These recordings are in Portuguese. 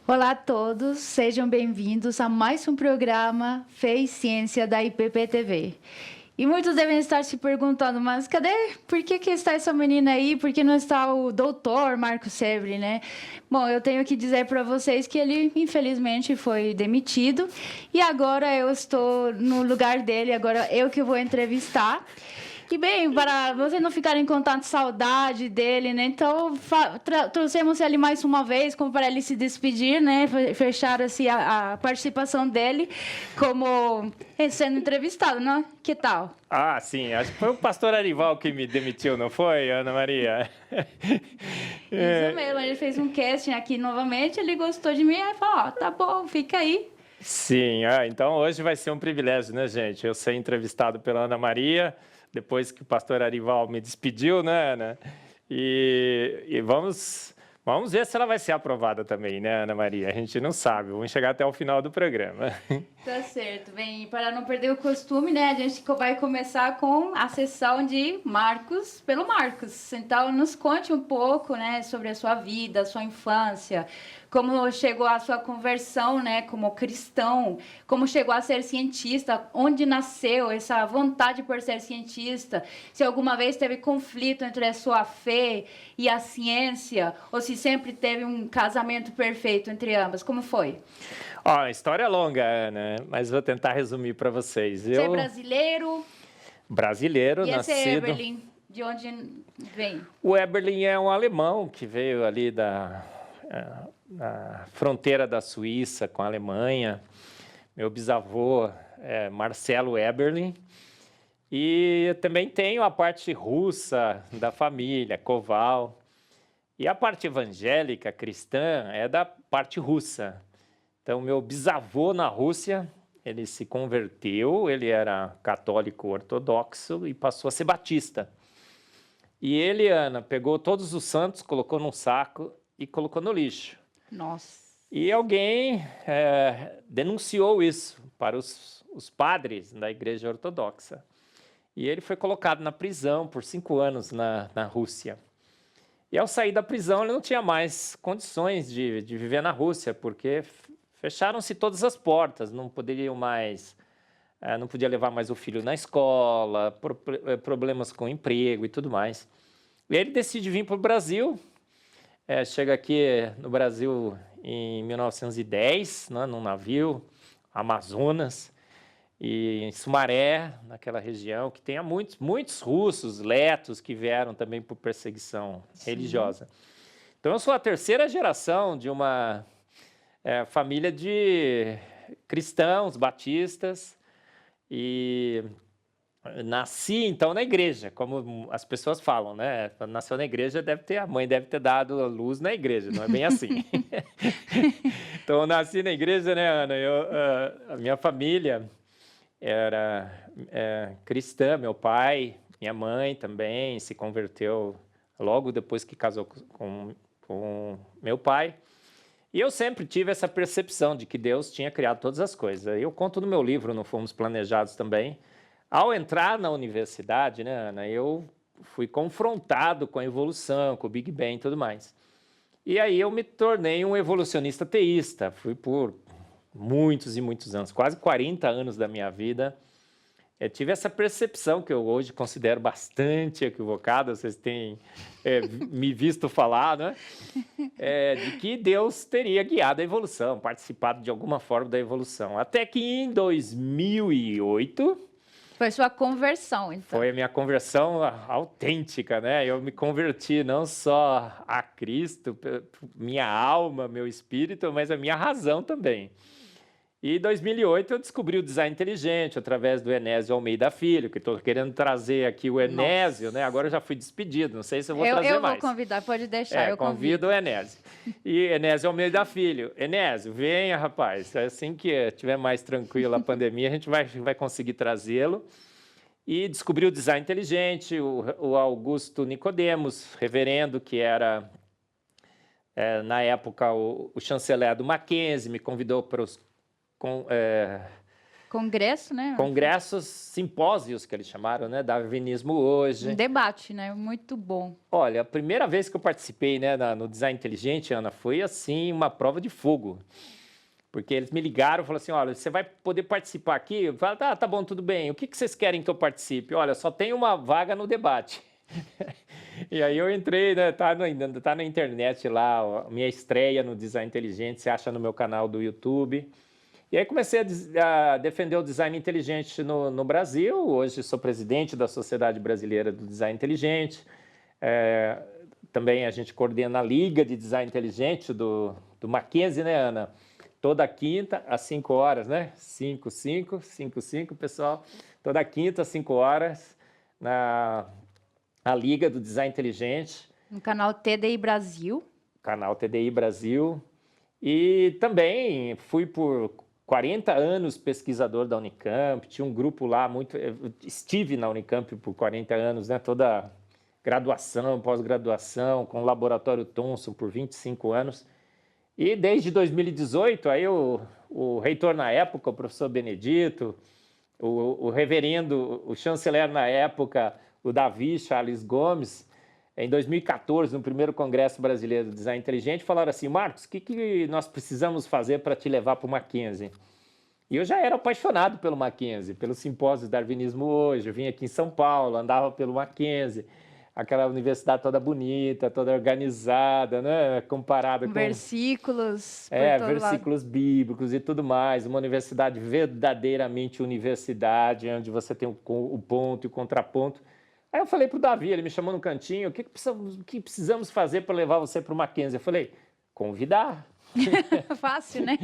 Olá a todos, sejam bem-vindos a mais um programa Fé e Ciência da IPP-TV. E muitos devem estar se perguntando, mas cadê? Por que está essa menina aí? Por que não está o doutor Marco Sebre, né? Bom, eu tenho que dizer para vocês que ele, infelizmente, foi demitido. E agora eu estou no lugar dele, agora eu que vou entrevistar. E bem, para vocês não ficarem com tanta saudade dele, né? Então, trouxemos ele mais uma vez, como para ele se despedir, né? Fechar assim, a participação dele como sendo entrevistado, né? Que tal? Ah, sim, acho que foi o pastor Arival que me demitiu, não foi, Ana Maria? Isso mesmo, ele fez um casting aqui novamente, ele gostou de mim, aí falou, ó, tá bom, fica aí. Sim, então hoje vai ser um privilégio, né, gente? Eu ser entrevistado pela Ana Maria, depois que o pastor Arival me despediu, né, Ana? E vamos ver se ela vai ser aprovada também, né, Ana Maria? A gente não sabe, vamos chegar até o final do programa. Tá certo. Bem, para não perder o costume, né, a gente vai começar com a sessão de Marcos pelo Marcos. Então, nos conte um pouco, né, sobre a sua vida, a sua infância, como chegou a sua conversão, né, como cristão, como chegou a ser cientista, onde nasceu essa vontade por ser cientista, se alguma vez teve conflito entre a sua fé e a ciência, ou se sempre teve um casamento perfeito entre ambas. Como foi? Ó, a história é longa, Ana, mas vou tentar resumir para vocês. Você é brasileiro? Brasileiro, E esse nascido... Eberlin, de onde vem? O Eberlin é um alemão que veio ali da fronteira da Suíça com a Alemanha. Meu bisavô é Marcelo Eberlin. E eu também tenho a parte russa da família, Koval. E a parte evangélica, cristã, é da parte russa. Então, meu bisavô na Rússia, ele se converteu, ele era católico ortodoxo e passou a ser batista. E ele, Ana, pegou todos os santos, colocou num saco e colocou no lixo. Nossa. E alguém denunciou isso para os padres da Igreja Ortodoxa. E ele foi colocado na prisão por 5 anos na Rússia. E ao sair da prisão, ele não tinha mais condições de viver na Rússia, porque fecharam-se todas as portas, não poderiam mais... não podia levar mais o filho na escola, problemas com emprego e tudo mais. E aí ele decide vir para o Brasil, chega aqui no Brasil em 1910, né, num navio, Amazonas, e em Sumaré, naquela região, que tem muitos russos, letos, que vieram também por perseguição religiosa. Então eu sou a terceira geração de uma família de cristãos, batistas, e nasci, então, na igreja, como as pessoas falam, né? Quando nasceu na igreja, a mãe deve ter dado a luz na igreja, não é bem assim. Então, eu nasci na igreja, né, Ana? A minha família era cristã, meu pai, minha mãe também se converteu logo depois que casou com meu pai. E eu sempre tive essa percepção de que Deus tinha criado todas as coisas. Eu conto no meu livro, Não Fomos Planejados também. Ao entrar na universidade, né, Ana, eu fui confrontado com a evolução, com o Big Bang e tudo mais. E aí eu me tornei um evolucionista teísta. Fui por muitos e muitos anos, quase 40 anos da minha vida. Eu tive essa percepção que eu hoje considero bastante equivocada, vocês têm me visto falar, né? De que Deus teria guiado a evolução, participado de alguma forma da evolução. Até que em 2008... Foi sua conversão, então. Foi a minha conversão autêntica, né? Eu me converti não só a Cristo, minha alma, meu espírito, mas a minha razão também. E em 2008 eu descobri o design inteligente através do Enésio Almeida Filho, que estou querendo trazer aqui o Enésio, né? Agora eu já fui despedido, não sei se eu vou trazer mais. Eu vou convidar, pode deixar, eu convido o Enésio. E Enésio Almeida Filho. Enésio, venha, rapaz. Assim que estiver mais tranquilo a pandemia, a gente vai conseguir trazê-lo. E descobri o design inteligente, o Augusto Nicodemos, reverendo, que era, na época, o chanceler do Mackenzie, me convidou para os congresso, né? Congressos, simpósios, que eles chamaram, né? Darwinismo hoje. Um debate, né? Muito bom. Olha, a primeira vez que eu participei, né, no Design Inteligente, Ana, foi assim, uma prova de fogo. Porque eles me ligaram e falaram assim, olha, você vai poder participar aqui? Eu falei, tá bom, tudo bem. O que vocês querem que eu participe? Olha, só tem uma vaga no debate. E aí eu entrei, né, tá na internet lá, ó, minha estreia no Design Inteligente, você acha no meu canal do YouTube. E aí comecei a defender o design inteligente no Brasil. Hoje sou presidente da Sociedade Brasileira do Design Inteligente. Também a gente coordena a Liga de Design Inteligente do Mackenzie, né, Ana? Toda quinta, às 5 horas, né? 5, pessoal. Toda quinta, às 5 horas, na Liga do Design Inteligente. No canal TDI Brasil. Canal TDI Brasil. E também fui por 40 anos pesquisador da Unicamp, tinha um grupo lá, estive na Unicamp por 40 anos, né? Toda graduação, pós-graduação, com o Laboratório Thomson por 25 anos. E desde 2018, aí o reitor na época, o professor Benedito, o reverendo, o chanceler na época, o Davi Charles Gomes, em 2014, no primeiro Congresso Brasileiro do Design Inteligente, falaram assim, Marcos, o que nós precisamos fazer para te levar para o Mackenzie? E eu já era apaixonado pelo Mackenzie, pelo simpósio Darwinismo hoje, eu vinha aqui em São Paulo, andava pelo Mackenzie, aquela universidade toda bonita, toda organizada, né? Comparada com... Versículos. Versículos bíblicos e tudo mais. Uma universidade verdadeiramente universidade, onde você tem o ponto e o contraponto. Aí eu falei para o Davi, ele me chamou no cantinho, o que precisamos fazer para levar você para o Mackenzie? Eu falei, convidar. Fácil, né?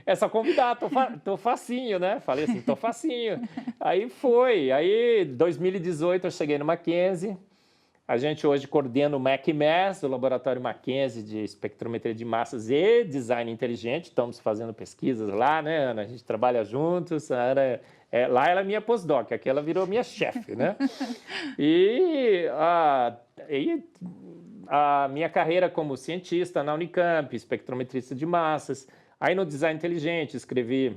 É só convidar, tô facinho, né? Falei assim, tô facinho. Aí foi, aí em 2018 eu cheguei no Mackenzie. A gente hoje coordena o MacMass, o Laboratório Mackenzie de Espectrometria de Massas e Design Inteligente. Estamos fazendo pesquisas lá, né, Ana? A gente trabalha juntos. A Ana, lá ela é minha postdoc, aqui ela virou minha chefe, né? E a minha carreira como cientista na Unicamp, espectrometrista de massas. Aí no Design Inteligente escrevi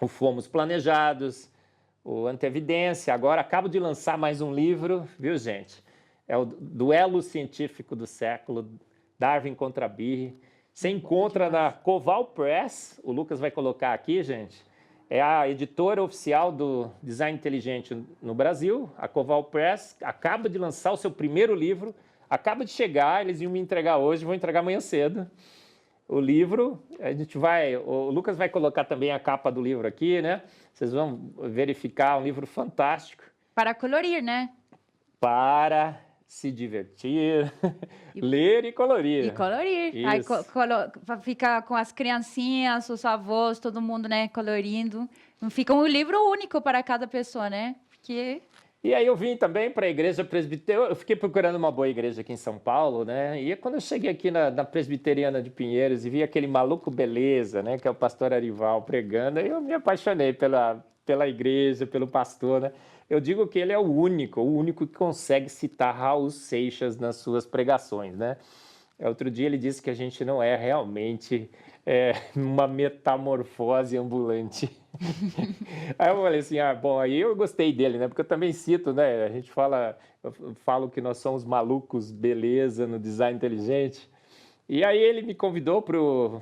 o Fomos Planejados, o Anteevidência. Agora acabo de lançar mais um livro, viu, gente? É o Duelo Científico do Século, Darwin contra Behe. Você encontra na Coval Press, o Lucas vai colocar aqui, gente. É a editora oficial do Design Inteligente no Brasil, a Coval Press. Acaba de lançar o seu primeiro livro, acaba de chegar, eles iam me entregar hoje, vão entregar amanhã cedo. O livro, o Lucas vai colocar também a capa do livro aqui, né? Vocês vão verificar, um livro fantástico. Para colorir, né? Para se divertir, ler e colorir. E colorir. Isso. Aí fica com as criancinhas, os avós, todo mundo, né, colorindo. Fica um livro único para cada pessoa, né? Porque... E aí eu vim também para a igreja presbiteriana, eu fiquei procurando uma boa igreja aqui em São Paulo, né? E quando eu cheguei aqui na Presbiteriana de Pinheiros e vi aquele maluco beleza, né? Que é o pastor Arival pregando, aí eu me apaixonei pela igreja, pelo pastor, né? Eu digo que ele é o único que consegue citar Raul Seixas nas suas pregações, né? Outro dia ele disse que a gente não é realmente uma metamorfose ambulante. Aí eu falei assim, bom, aí eu gostei dele, né? Porque eu também cito, né? Eu falo que nós somos malucos, beleza, no design inteligente. E aí ele me convidou para o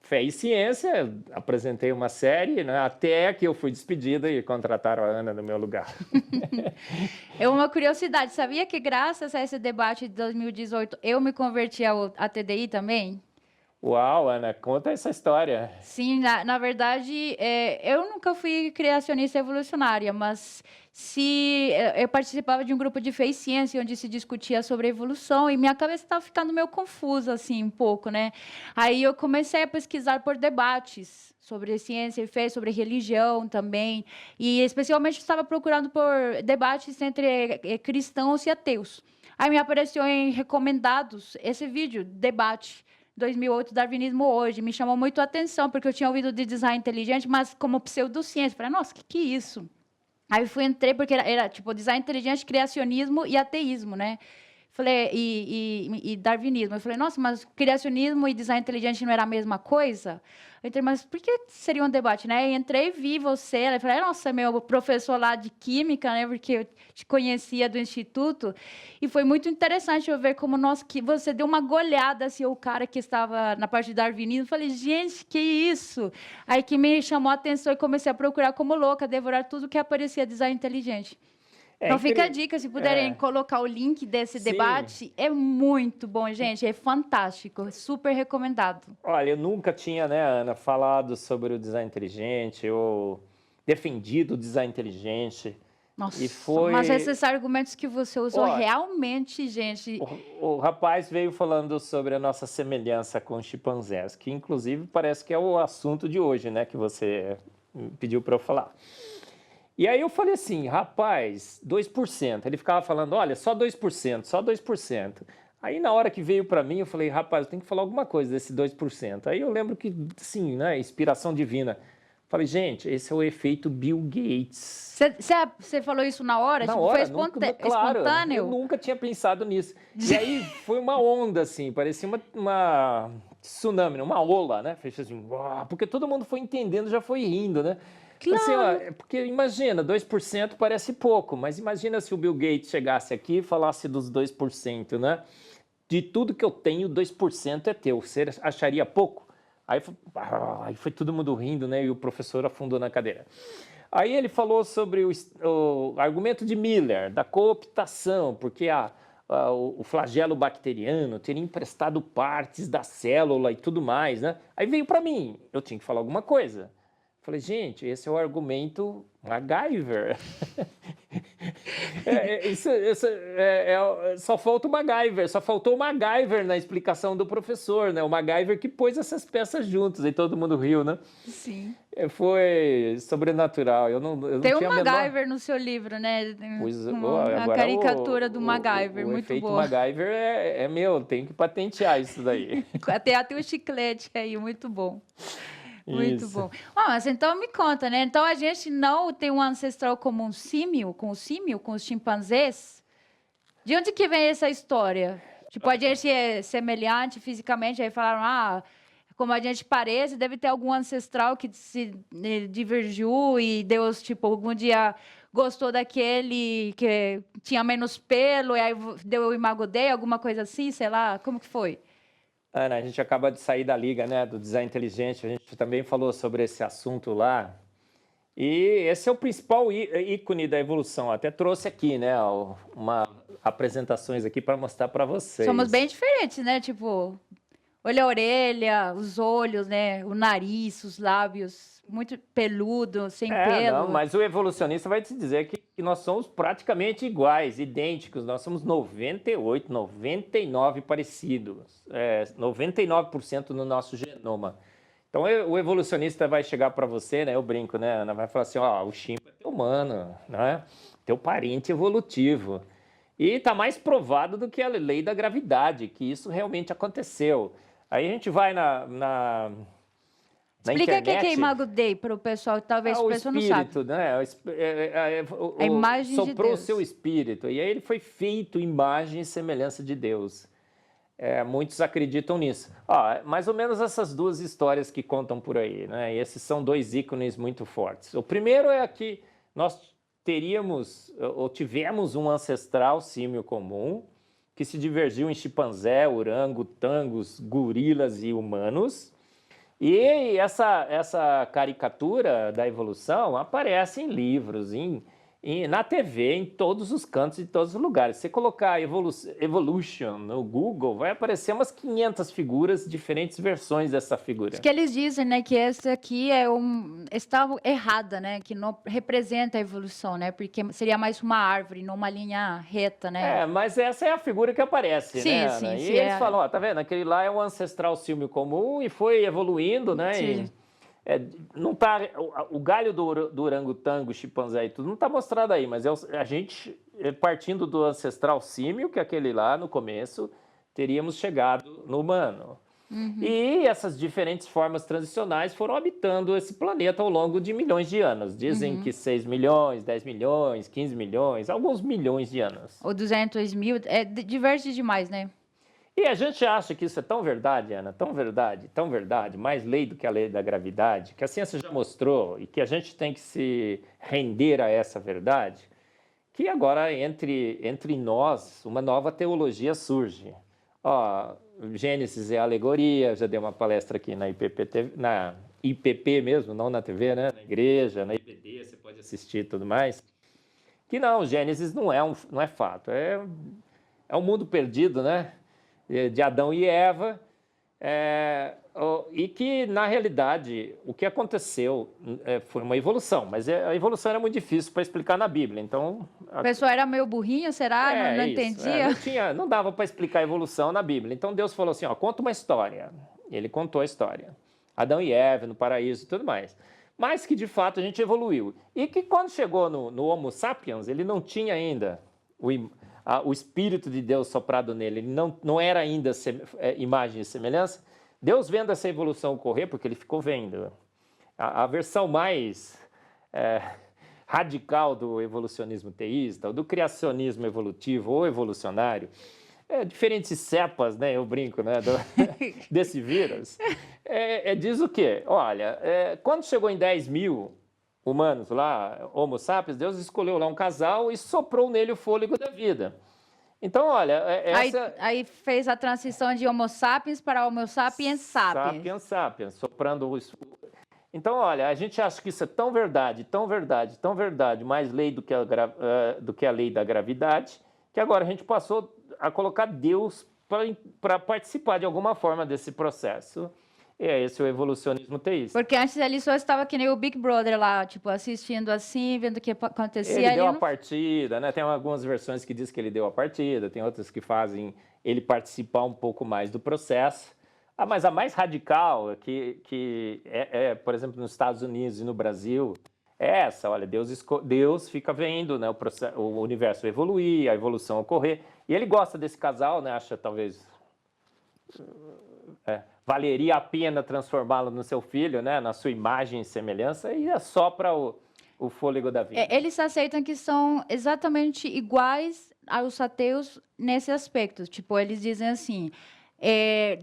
Fé e Ciência, apresentei uma série, né, até que eu fui despedida e contrataram a Ana no meu lugar. É uma curiosidade, sabia que graças a esse debate de 2018 eu me converti à TDI também? Uau, Ana, conta essa história. Sim, na verdade, eu nunca fui criacionista evolucionária, mas eu participava de um grupo de Fé e Ciência, onde se discutia sobre evolução, e minha cabeça estava ficando meio confusa, assim, um pouco, né? Aí eu comecei a pesquisar por debates sobre ciência e fé, sobre religião também, e especialmente estava procurando por debates entre cristãos e ateus. Aí me apareceu em recomendados esse vídeo, debate, 2008, Darwinismo hoje, me chamou muito a atenção, porque eu tinha ouvido de design inteligente, mas como pseudociência. Falei, nossa, que é isso? Aí entrei, porque era tipo design inteligente, criacionismo e ateísmo, né? Falei, e darwinismo. Eu falei, nossa, mas criacionismo e design inteligente não era a mesma coisa? Eu entrei, mas por que seria um debate, né? E entrei, vi você, eu falei, nossa, meu professor lá de química, né? Porque eu te conhecia do instituto. E foi muito interessante eu ver como, nossa, que você deu uma goleada, assim, o cara que estava na parte de darwinismo. Eu falei, gente, que isso? Aí que me chamou a atenção e comecei a procurar como louca, devorar tudo que aparecia design inteligente. Então fica a dica, se puderem colocar o link desse Sim. debate, é muito bom, gente, é fantástico, super recomendado. Olha, eu nunca tinha, né, Ana, falado sobre o design inteligente, eu defendido o design inteligente. Nossa, E foi... mas esses argumentos que você usou realmente, gente... O rapaz veio falando sobre a nossa semelhança com os chimpanzés, que inclusive parece que é o assunto de hoje, né, que você pediu para eu falar. E aí eu falei assim, rapaz, 2%. Ele ficava falando, olha, só 2%, só 2%. Aí na hora que veio para mim, eu falei, rapaz, eu tenho que falar alguma coisa desse 2%. Aí eu lembro que, sim, né, inspiração divina. Falei, gente, esse é o efeito Bill Gates. Você falou isso na hora? Na tipo, hora, foi claro, espontâneo? eu nunca tinha pensado nisso. E aí foi uma onda, assim, parecia uma tsunami, uma ola, né? Fez assim, uau, porque todo mundo foi entendendo, já foi rindo, né? Claro. Assim, ó, porque imagina, 2% parece pouco, mas imagina se o Bill Gates chegasse aqui e falasse dos 2%, né? De tudo que eu tenho, 2% é teu. Você acharia pouco? Aí foi todo mundo rindo, né? E o professor afundou na cadeira. Aí ele falou sobre o argumento de Miller, da cooptação, porque o flagelo bacteriano teria emprestado partes da célula e tudo mais, né? Aí veio para mim, eu tinha que falar alguma coisa. Falei, gente, esse é o argumento MacGyver. Só falta o MacGyver, só faltou o MacGyver na explicação do professor, né? O MacGyver que pôs essas peças juntas, e todo mundo riu, né? Sim. Foi sobrenatural. Eu não Tem tinha o MacGyver no seu livro, né? Pois, a caricatura do MacGyver, o muito efeito boa. MacGyver é meu, tenho que patentear isso daí. Até o chiclete aí, muito bom. Muito Isso. bom. Mas então me conta, né? Então a gente não tem um ancestral como um símio, com os chimpanzés? De onde que vem essa história? Tipo, a gente é semelhante fisicamente, aí falaram, como a gente parece, deve ter algum ancestral que se divergiu e Deus, tipo, algum dia gostou daquele que tinha menos pelo, e aí deu o imago Dei, alguma coisa assim, sei lá, como que foi? Ana, a gente acaba de sair da liga, né, do design inteligente, a gente também falou sobre esse assunto lá, e esse é o principal ícone da evolução, até trouxe aqui, né, apresentações aqui para mostrar para vocês. Somos bem diferentes, né, tipo, olha a orelha, os olhos, né, o nariz, os lábios, muito peludo, sem pelo. Não, mas o evolucionista vai te dizer que nós somos praticamente iguais, idênticos. Nós somos 98, 99 parecidos, 99% no nosso genoma. Então o evolucionista vai chegar para você, né? Eu brinco, né, Ana? Vai falar assim, o chimpa é teu humano, né? Teu parente evolutivo. E está mais provado do que a lei da gravidade, que isso realmente aconteceu. Aí a gente vai na Explica o que internet, é imago Dei para o pessoal, talvez o pessoal não sabe. né? A imagem de soprou o Deus. seu espírito, e aí ele foi feito imagem e semelhança de Deus. Muitos acreditam nisso. Mais ou menos essas duas histórias que contam por aí, né? E esses são dois ícones muito fortes. O primeiro é que nós tivemos um ancestral símio comum que se divergiu em chimpanzé, orangotangos, gorilas e humanos. E essa caricatura da evolução aparece em livros, na TV, em todos os cantos e todos os lugares. Se você colocar Evolution no Google, vai aparecer umas 500 figuras, diferentes versões dessa figura. Isso que eles dizem, né, que essa aqui está errada, né, que não representa a evolução, né, porque seria mais uma árvore, não uma linha reta, né? Mas essa é a figura que aparece, sim, né, sim, Ana? sim, E eles falam, tá vendo? Aquele lá é um ancestral símio comum e foi evoluindo, né? Sim. Não tá, o galho do orangotango, chimpanzé e tudo não está mostrado aí, mas a gente, partindo do ancestral símio, que é aquele lá no começo, teríamos chegado no humano. E essas diferentes formas transicionais foram habitando esse planeta ao longo de milhões de anos. Dizem que 6 milhões, 10 milhões, 15 milhões, alguns milhões de anos. Ou 200 mil, é diverso demais, né? E a gente acha que isso é tão verdade, Ana, tão verdade, mais lei do que a lei da gravidade, que a ciência já mostrou e que a gente tem que se render a essa verdade, que agora entre nós uma nova teologia surge. Ó, Gênesis é alegoria, já dei uma palestra aqui na na IPP mesmo, não na TV, né? Na igreja, na IBD, você pode assistir e tudo mais. Que não, Gênesis não é fato, é um mundo perdido, né? De Adão e Eva, e que, na realidade, o que aconteceu foi uma evolução, mas a evolução era muito difícil para explicar na Bíblia, então... A pessoa era meio burrinha, será? Não entendia? Não dava para explicar a evolução na Bíblia, então Deus falou assim, ó, conta uma história. Ele contou a história. Adão e Eva no paraíso e tudo mais. Mas que, de fato, a gente evoluiu. E que, quando chegou no Homo sapiens, ele não tinha ainda o Espírito de Deus soprado nele, ele não era ainda imagem e semelhança. Deus vendo essa evolução ocorrer, porque ele ficou vendo. A versão mais radical do evolucionismo teísta, ou do criacionismo evolutivo ou evolucionário, diferentes cepas, né, eu brinco, né, desse vírus, diz o quê? Olha, quando chegou em 10 mil humanos lá, Homo sapiens, Deus escolheu lá um casal e soprou nele o fôlego da vida. Então, olha, Aí fez a transição de Homo sapiens para Homo sapiens sapiens. Sapiens sapiens, soprando o... Então, olha, a gente acha que isso é tão verdade, mais lei do que a lei da gravidade, que agora a gente passou a colocar Deus para participar de alguma forma desse processo. E é esse o evolucionismo teísta. Porque antes ele só estava que nem o Big Brother lá, tipo, assistindo assim, vendo o que acontecia. Ele deu a partida, né? Tem algumas versões que diz que ele deu a partida, tem outras que fazem ele participar um pouco mais do processo. Mas a mais radical, que por exemplo, nos Estados Unidos e no Brasil, é essa, olha, Deus fica vendo, né, o universo evoluir, a evolução ocorrer, e ele gosta desse casal, né, acha talvez... valeria a pena transformá-lo no seu filho, né, na sua imagem e semelhança, e assopra o fôlego da vida. Eles aceitam que são exatamente iguais aos ateus nesse aspecto. Tipo, eles dizem assim,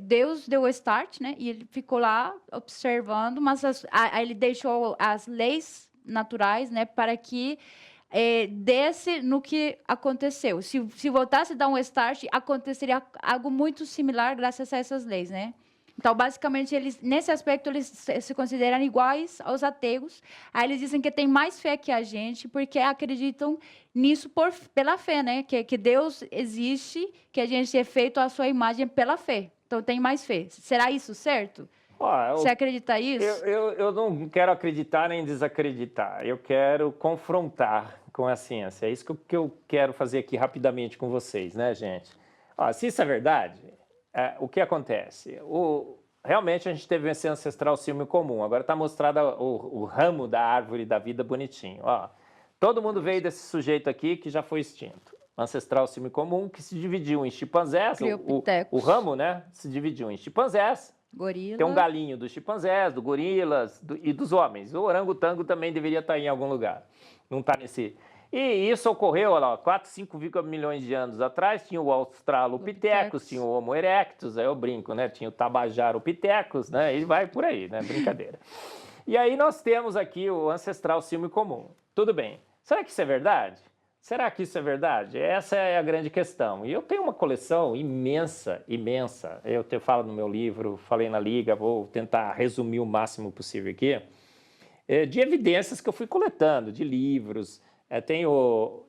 Deus deu o start, né, e ele ficou lá observando, mas aí ele deixou as leis naturais, né, para que desse no que aconteceu. Se voltasse a dar um start, aconteceria algo muito similar graças a essas leis, né? Então, basicamente, nesse aspecto, eles se consideram iguais aos ateus. Aí eles dizem que tem mais fé que a gente, porque acreditam nisso pela fé, né? Que Deus existe, que a gente é feito à sua imagem pela fé. Então, tem mais fé. Será isso certo? Você acredita nisso? Eu não quero acreditar nem desacreditar. Eu quero confrontar com a ciência. É isso que eu quero fazer aqui rapidamente com vocês, né, gente? Se isso é verdade... o que acontece? Realmente a gente teve esse ancestral símio comum. Agora está mostrado o ramo da árvore da vida bonitinho. Todo mundo veio desse sujeito aqui que já foi extinto. Ancestral símio comum que se dividiu em chimpanzés. O ramo, né, se dividiu em chimpanzés. Gorila. Tem um galinho dos chimpanzés, do gorilas e dos homens. O orangotango também deveria estar em algum lugar. Não está nesse... E isso ocorreu, olha lá, 5 milhões de anos atrás, tinha o Australopithecus, tinha o Homo erectus, aí eu brinco, né? Tinha o Tabajaropithecus, né? E vai por aí, né? Brincadeira. E aí nós temos aqui o ancestral símio comum. Tudo bem. Será que isso é verdade? Será que isso é verdade? Essa é a grande questão. E eu tenho uma coleção imensa. Eu falo no meu livro, falei na Liga, vou tentar resumir o máximo possível aqui, de evidências que eu fui coletando, de livros. Tem o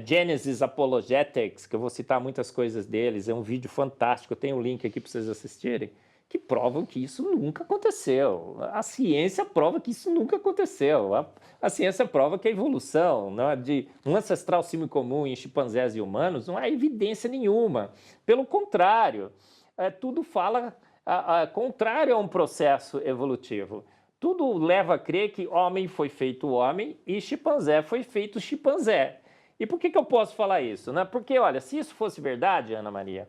Genesis Apologetics, que eu vou citar muitas coisas deles, é um vídeo fantástico, eu tenho um link aqui para vocês assistirem, que provam que isso nunca aconteceu. A ciência prova que isso nunca aconteceu. A ciência prova que a evolução, né, de um ancestral símio comum em chimpanzés e humanos não há evidência nenhuma. Pelo contrário, tudo fala contrário a um processo evolutivo. Tudo leva a crer que homem foi feito homem e chimpanzé foi feito chimpanzé. E por que eu posso falar isso? Né? Porque, olha, se isso fosse verdade, Ana Maria,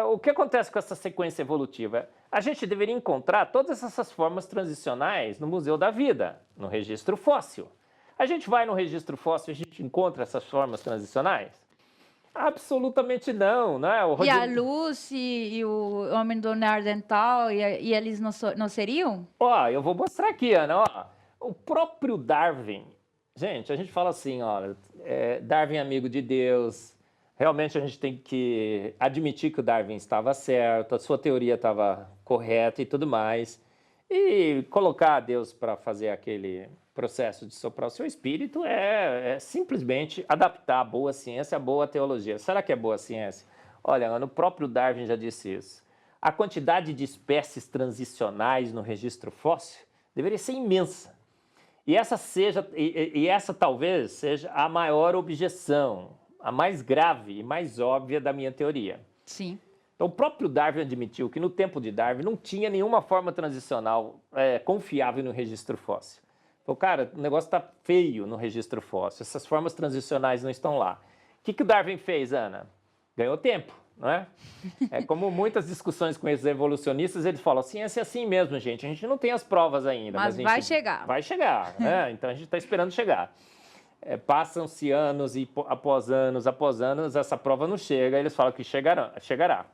O que acontece com essa sequência evolutiva? A gente deveria encontrar todas essas formas transicionais no Museu da Vida, no registro fóssil. A gente vai no registro fóssil e a gente encontra essas formas transicionais? Absolutamente não, né? E a Lucy e o homem do Neandertal, e eles não seriam? Ó, eu vou mostrar aqui, Ana, ó. O próprio Darwin, gente, a gente fala assim, ó, Darwin é amigo de Deus. Realmente a gente tem que admitir que o Darwin estava certo, a sua teoria estava correta e tudo mais. E colocar Deus para fazer aquele processo de soprar o seu espírito é simplesmente adaptar a boa ciência à boa teologia. Será que é boa ciência? Olha, o próprio Darwin já disse isso. A quantidade de espécies transicionais no registro fóssil deveria ser imensa. E essa talvez seja a maior objeção, a mais grave e mais óbvia da minha teoria. Sim. Então, o próprio Darwin admitiu que no tempo de Darwin não tinha nenhuma forma transicional confiável no registro fóssil. Falou, cara, o negócio está feio no registro fóssil, essas formas transicionais não estão lá. O que o Darwin fez, Ana? Ganhou tempo, não é? É como muitas discussões com esses evolucionistas, eles falam, a ciência é assim mesmo, gente, a gente não tem as provas ainda. Mas vai chegar. Vai chegar, né? Então a gente está esperando chegar. Passam-se anos e após anos, essa prova não chega, eles falam que chegará.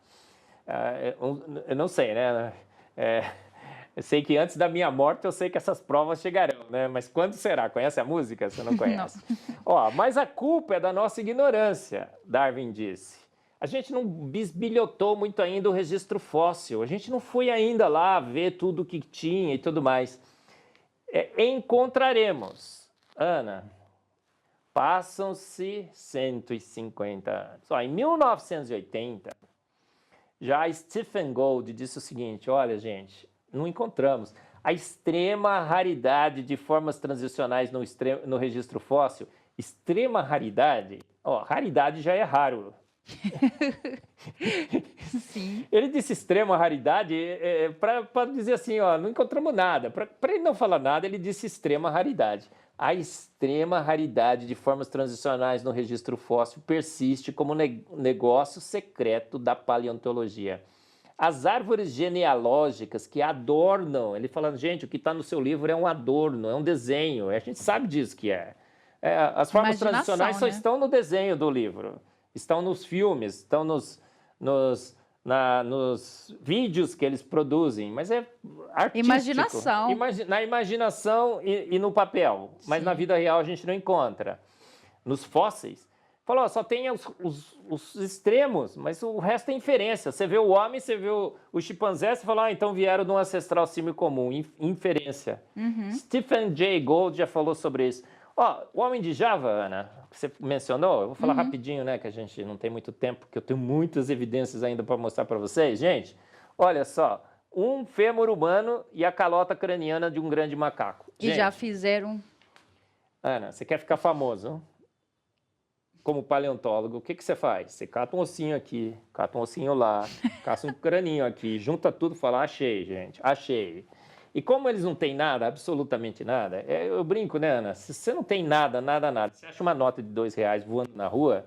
Eu não sei, né? Eu sei que antes da minha morte eu sei que essas provas chegarão, né? Mas quando será? Conhece a música? Você não conhece? Não. Ó, mas a culpa é da nossa ignorância, Darwin disse. A gente não bisbilhotou muito ainda o registro fóssil, a gente não foi ainda lá ver tudo o que tinha e tudo mais. Encontraremos, Ana, passam-se 150 anos. Ó, em 1980, já Stephen Gould disse o seguinte, olha, gente, não encontramos. A extrema raridade de formas transicionais no registro fóssil, extrema raridade, ó, raridade já é raro. Sim. Ele disse extrema raridade para dizer assim, ó, não encontramos nada. Para ele não falar nada, ele disse extrema raridade. A extrema raridade de formas transicionais no registro fóssil persiste como negócio secreto da paleontologia. As árvores genealógicas que adornam, ele falando, gente, o que está no seu livro é um adorno, é um desenho, a gente sabe disso que é. As formas transicionais só estão no desenho do livro, estão nos filmes, estão nos vídeos que eles produzem, mas é artístico. Imaginação. Na imaginação e no papel, mas Sim. Na vida real a gente não encontra. Nos fósseis, falou, só tem os extremos, mas o resto é inferência. Você vê o homem, você vê o chimpanzé, você fala, então vieram de um ancestral símio comum, inferência. Uhum. Stephen Jay Gould já falou sobre isso. Ó, o homem de Java, Ana, que você mencionou, eu vou falar rapidinho, né, que a gente não tem muito tempo, porque eu tenho muitas evidências ainda para mostrar para vocês. Gente, olha só, um fêmur humano e a calota craniana de um grande macaco. E já fizeram... Ana, você quer ficar famoso? Como paleontólogo, o que você faz? Você cata um ossinho aqui, cata um ossinho lá, caça um craninho aqui, junta tudo e fala, achei, gente, achei. E como eles não têm nada, absolutamente nada, eu brinco, né, Ana? Se você não tem nada, você acha uma nota de R$2 voando na rua,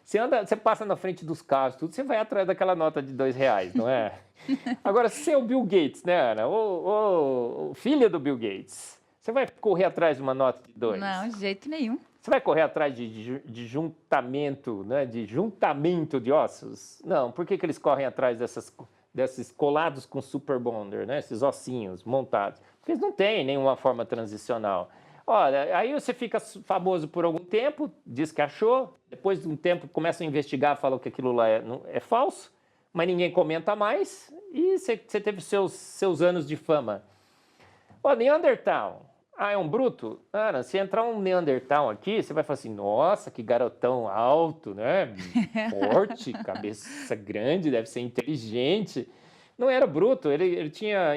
você passa na frente dos carros, tudo, você vai atrás daquela nota de R$2, não é? Agora, se você é o Bill Gates, né, Ana? O filho do Bill Gates, você vai correr atrás de uma nota de 2? Não, de jeito nenhum. Você vai correr atrás de juntamento, né? De juntamento de ossos? Não. Por que eles correm atrás desses colados com super bonder, né? Esses ossinhos montados? Porque eles não têm nenhuma forma transicional. Olha, aí você fica famoso por algum tempo, diz que achou, depois de um tempo começa a investigar, fala que aquilo lá é falso, mas ninguém comenta mais e você teve seus anos de fama. Ó, Neandertal. Ah, é um bruto? Ana, se entrar um Neandertal aqui, você vai falar assim, nossa, que garotão alto, né? Forte, cabeça grande, deve ser inteligente. Não era bruto, ele tinha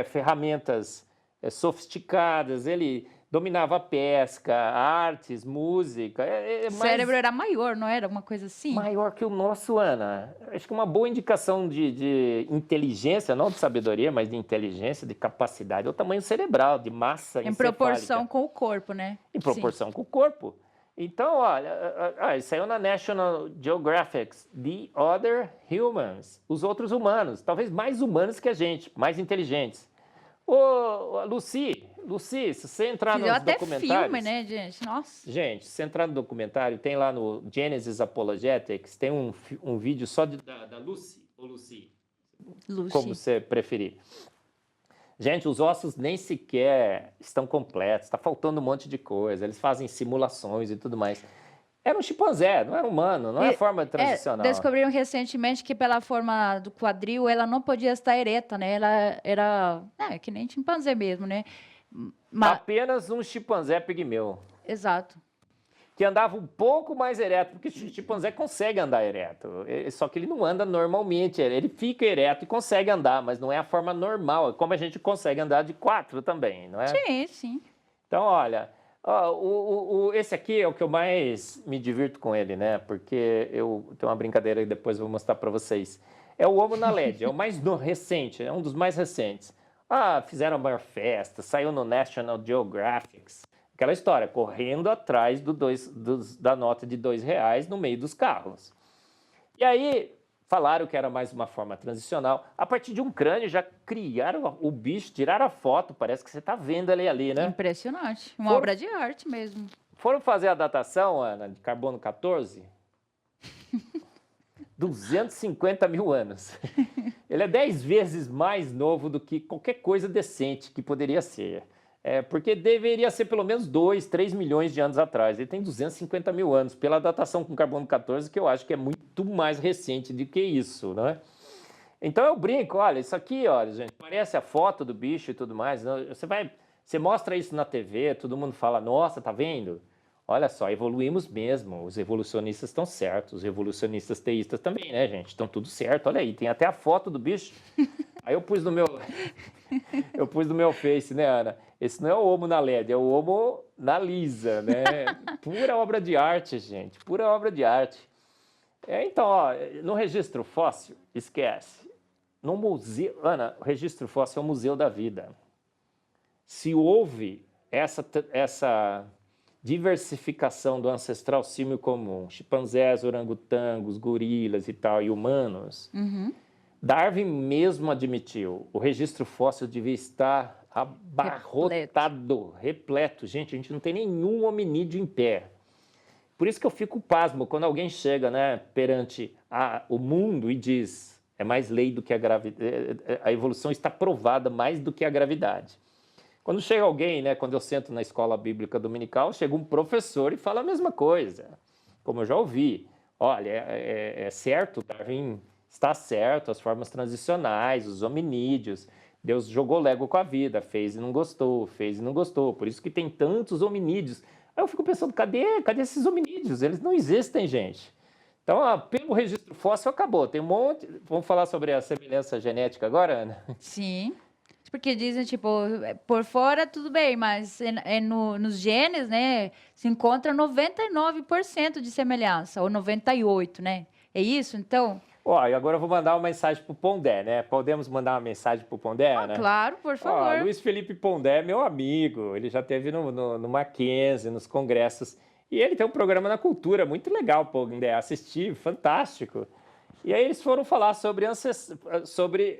ferramentas sofisticadas, ele dominava a pesca, artes, música. O cérebro era maior, não era? Uma coisa assim? Maior que o nosso, Ana. Acho que uma boa indicação de inteligência, não de sabedoria, mas de inteligência, de capacidade, é o tamanho cerebral, de massa em proporção com o corpo, né? Em proporção com o corpo. Então, olha, saiu na National Geographic, The Other Humans, os outros humanos, talvez mais humanos que a gente, mais inteligentes. Ô, Lucy, se você entrar Fizeram nos até documentários... filme, né, gente? Nossa. Gente, se você entrar no documentário, tem lá no Genesis Apologetics, tem um vídeo só da Lucy, ou Lucy, como Lucy. você preferir. Gente, os ossos nem sequer estão completos, está faltando um monte de coisa, eles fazem simulações e tudo mais. Era um chimpanzé, não era humano, não é a forma transicional. Descobriram recentemente que pela forma do quadril ela não podia estar ereta, né? Ela era que nem chimpanzé mesmo, né? Apenas um chimpanzé pigmeu. Exato. Que andava um pouco mais ereto, porque o chimpanzé consegue andar ereto, só que ele não anda normalmente, ele fica ereto e consegue andar, mas não é a forma normal, como a gente consegue andar de quatro também, não é? Sim, sim. Então, olha, esse aqui é o que eu mais me divirto com ele, né? Porque eu tenho uma brincadeira que depois eu vou mostrar para vocês. É o Homo naledi, é o mais recente, é um dos mais recentes. Fizeram a maior festa, saiu no National Geographic. Aquela história, correndo atrás da nota de R$2 no meio dos carros. E aí, falaram que era mais uma forma transicional. A partir de um crânio, já criaram o bicho, tiraram a foto, parece que você está vendo ele ali, né? Impressionante. Uma obra de arte mesmo. Foram fazer a datação, Ana, de carbono 14? 250 mil anos. Ele é 10 vezes mais novo do que qualquer coisa decente que poderia ser. Porque deveria ser pelo menos 2, 3 milhões de anos atrás. Ele tem 250 mil anos, pela datação com carbono 14, que eu acho que é muito mais recente do que isso, né? Então eu brinco, olha, isso aqui, olha, gente, parece a foto do bicho e tudo mais. Você mostra isso na TV, todo mundo fala, nossa, tá vendo? Olha só, evoluímos mesmo, os evolucionistas estão certos, os evolucionistas teístas também, né, gente? Estão tudo certo, olha aí, tem até a foto do bicho. Aí eu pus no meu Face, né, Ana? Esse não é o Homo naledi, é o Homo nalisa, né? Pura obra de arte, gente, pura obra de arte. Então, no registro fóssil, esquece. No museu, Ana, o registro fóssil é o museu da vida. Se houve essa diversificação do ancestral símio comum, chimpanzés, orangotangos, gorilas e tal, e humanos, Darwin mesmo admitiu, o registro fóssil devia estar abarrotado, repleto. Gente, a gente não tem nenhum hominídeo em pé. Por isso que eu fico pasmo quando alguém chega, né, perante o mundo e diz, é mais lei do que a gravidade, a evolução está provada mais do que a gravidade. Quando chega alguém, né, quando eu sento na escola bíblica dominical, chega um professor e fala a mesma coisa, como eu já ouvi. Olha, é certo, Darwin está certo, as formas transicionais, os hominídeos, Deus jogou Lego com a vida, fez e não gostou, por isso que tem tantos hominídeos. Aí eu fico pensando, cadê esses hominídeos? Eles não existem, gente. Então, pelo registro fóssil, acabou. Tem um monte... Vamos falar sobre a semelhança genética agora, Ana? Sim. Porque dizem, tipo, por fora tudo bem, mas nos genes, né, se encontra 99% de semelhança, ou 98%, né? É isso, então? E agora eu vou mandar uma mensagem para o Pondé, né? Podemos mandar uma mensagem para o Pondé, né? Claro, por favor. Luiz Felipe Pondé é meu amigo, ele já esteve no Mackenzie, nos congressos, e ele tem um programa na Cultura, muito legal, Pondé, assisti, fantástico. E aí eles foram falar sobre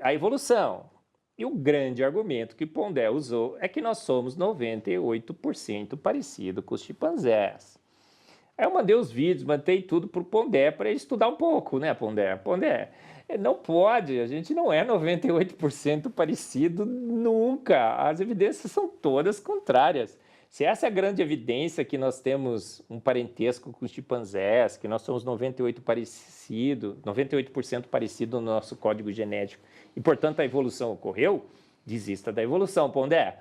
a evolução. E o grande argumento que Pondé usou é que nós somos 98% parecido com os chimpanzés. Aí eu mandei os vídeos, mandei tudo para o Pondé para ele estudar um pouco, né, Pondé? Pondé, não pode, a gente não é 98% parecido nunca. As evidências são todas contrárias. Se essa é a grande evidência que nós temos um parentesco com os chimpanzés, que nós somos 98% parecido no nosso código genético, e, portanto, a evolução ocorreu, desista da evolução, Pondé.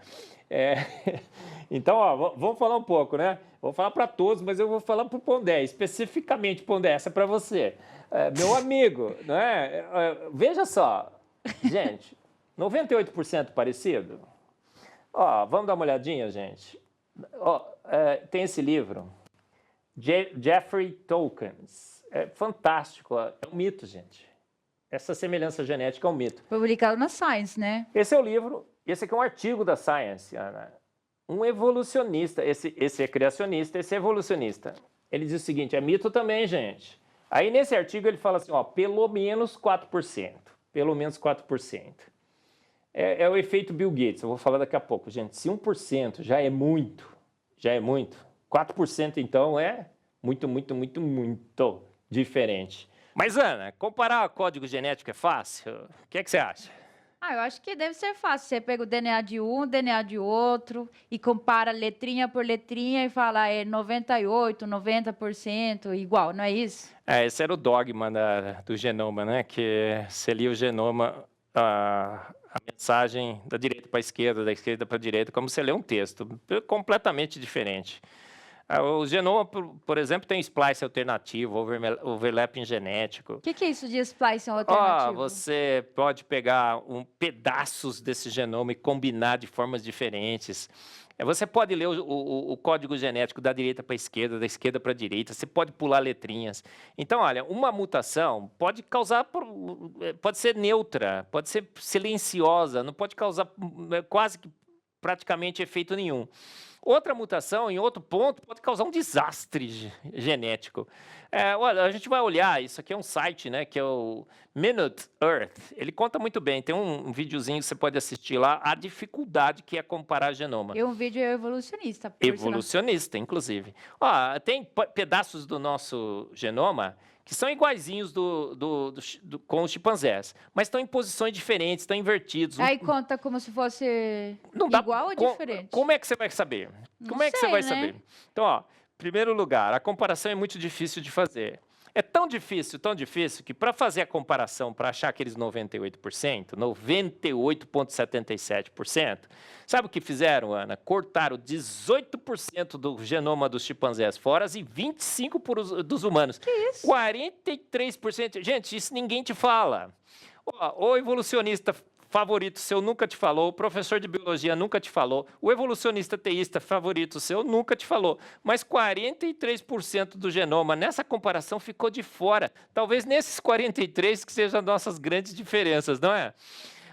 Então, vamos falar um pouco, né? Vou falar para todos, mas eu vou falar para o Pondé, especificamente, Pondé, essa é para você. Meu amigo, não é? Veja só, gente, 98% parecido? Vamos dar uma olhadinha, gente. Tem esse livro, Jeffrey Tokens, é fantástico, é um mito, gente. Essa semelhança genética é um mito. Publicado na Science, né? Esse é o livro, esse aqui é um artigo da Science, Ana. um evolucionista, esse é criacionista, esse é evolucionista. Ele diz o seguinte, é mito também, gente. Aí nesse artigo ele fala assim, ó, pelo menos 4%. Pelo menos 4%. É o efeito Bill Gates, eu vou falar daqui a pouco, gente. Se 1% já é muito, 4% então é muito diferente. Mas, Ana, comparar código genético é fácil? O que é que você acha? Eu acho que deve ser fácil. Você pega o DNA de um, o DNA de outro, e compara letrinha por letrinha e fala é 98%, 90% igual, não é isso? Esse era o dogma do genoma, né? Que você lia o genoma, a mensagem da direita para a esquerda, da esquerda para a direita, como você lê um texto, completamente diferente. O genoma, por exemplo, tem splice alternativo, overlapping genético. O que é isso de splicing alternativo? Você pode pegar pedaços desse genoma e combinar de formas diferentes. Você pode ler o código genético da direita para a esquerda, da esquerda para a direita, você pode pular letrinhas. Então, olha, uma mutação pode ser neutra, pode ser silenciosa, não pode causar quase que praticamente efeito nenhum. Outra mutação, em outro ponto, pode causar um desastre genético. Olha, a gente vai olhar, isso aqui é um site, né, que é o Minute Earth. Ele conta muito bem, tem um videozinho que você pode assistir lá, a dificuldade que é comparar genoma. E um vídeo evolucionista. Evolucionista, inclusive. Tem pedaços do nosso genoma que são iguaizinhos com os chimpanzés, mas estão em posições diferentes, estão invertidos. Aí conta como se fosse igual ou diferente? Como é que você vai saber? Como é que você vai saber? Então, em primeiro lugar, a comparação é muito difícil de fazer. É tão difícil que para fazer a comparação, para achar aqueles 98%, 98,77%, sabe o que fizeram, Ana? Cortaram 18% do genoma dos chimpanzés fora e 25% dos humanos. Que isso? 43%. Gente, isso ninguém te fala. O evolucionista favorito seu nunca te falou, o professor de biologia nunca te falou, o evolucionista teísta favorito seu nunca te falou, mas 43% do genoma nessa comparação ficou de fora. Talvez nesses 43% que sejam as nossas grandes diferenças, não é?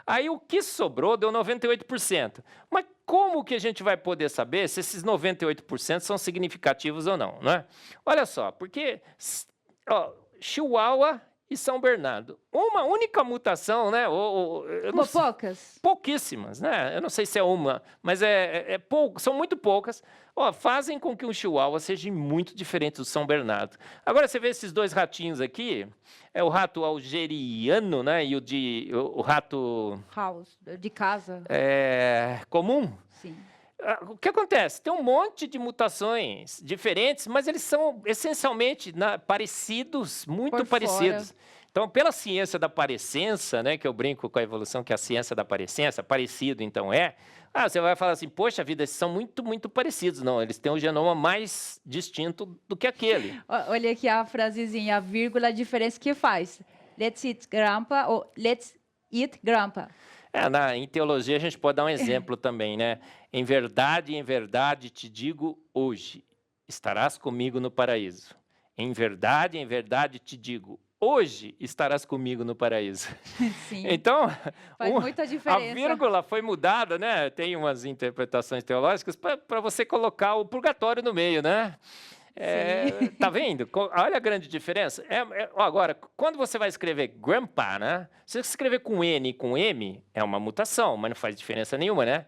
Aí o que sobrou deu 98%. Mas como que a gente vai poder saber se esses 98% são significativos ou não, não é? Olha só, porque Chihuahua e São Bernardo. Uma única mutação, né? Poucas? Pouquíssimas, né? Eu não sei se é uma, mas são muito poucas. Fazem com que um Chihuahua seja muito diferente do São Bernardo. Agora, você vê esses dois ratinhos aqui, é o rato algeriano, né? E o rato... House, de casa. Comum. Sim. O que acontece? Tem um monte de mutações diferentes, mas eles são essencialmente parecidos, muito parecidos. Então, pela ciência da parecença, né, que eu brinco com a evolução, que é a ciência da parecença, parecido então você vai falar assim, poxa vida, esses são muito parecidos. Não, eles têm um genoma mais distinto do que aquele. Olha aqui a frasezinha, a vírgula, a diferença que faz. Let's eat grandpa ou let's eat grandpa. Em teologia a gente pode dar um exemplo também, né? Em verdade te digo hoje, estarás comigo no paraíso. Em verdade te digo, hoje estarás comigo no paraíso. Sim. Então, faz muita diferença. A vírgula foi mudada, né? Tem umas interpretações teológicas para você colocar o purgatório no meio, né? Tá vendo? Olha a grande diferença. Agora, quando você vai escrever grandpa, né? Se você escrever com N e com M, é uma mutação, mas não faz diferença nenhuma, né?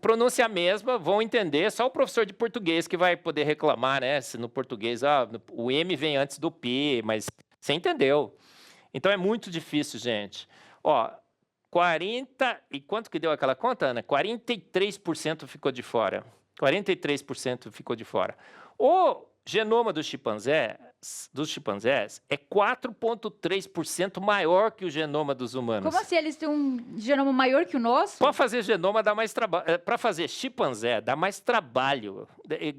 Pronúncia mesma, vão entender. Só o professor de português que vai poder reclamar, né? Se no português o M vem antes do P, mas você entendeu. Então é muito difícil, gente. 40... E quanto que deu aquela conta, Ana? 43% ficou de fora. 43% ficou de fora. O genoma dos chimpanzés é 4,3% maior que o genoma dos humanos. Como assim? Eles têm um genoma maior que o nosso? Para fazer genoma dá mais trabalho. Para fazer chimpanzé dá mais trabalho.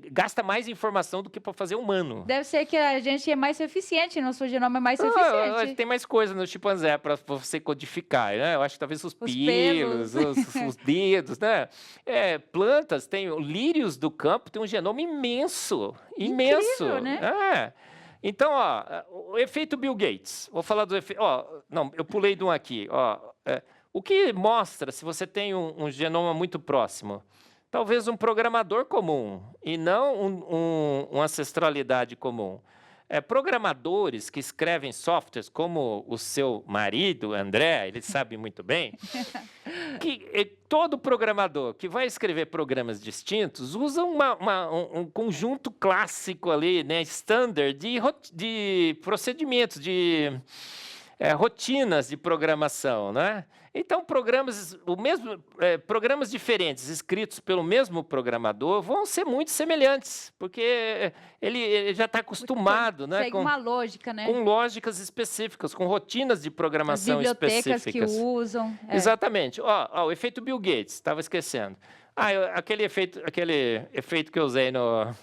Gasta mais informação do que para fazer humano. Deve ser que a gente é mais eficiente, nosso genoma é mais eficiente. Tem mais coisa no chimpanzé para você codificar, né? Eu acho que talvez os pelos, os dedos, né? Plantas, tem lírios do campo, tem um genoma imenso. Incrível, né? Então, o efeito Bill Gates. Vou falar do efeito... não, eu pulei de um aqui. O que mostra se você tem um genoma muito próximo? talvez um programador comum, e não uma ancestralidade comum. Programadores que escrevem softwares, como o seu marido, André, ele sabe muito bem, que todo programador que vai escrever programas distintos usa um conjunto clássico ali, né, standard, de procedimentos, de rotinas de programação, né? Então, programas diferentes, escritos pelo mesmo programador, vão ser muito semelhantes, porque ele já está acostumado, né, segue uma lógica, né? com lógicas específicas, com rotinas de programação as bibliotecas específicas. que usam. Exatamente. O efeito Bill Gates, estava esquecendo. Aquele efeito que eu usei no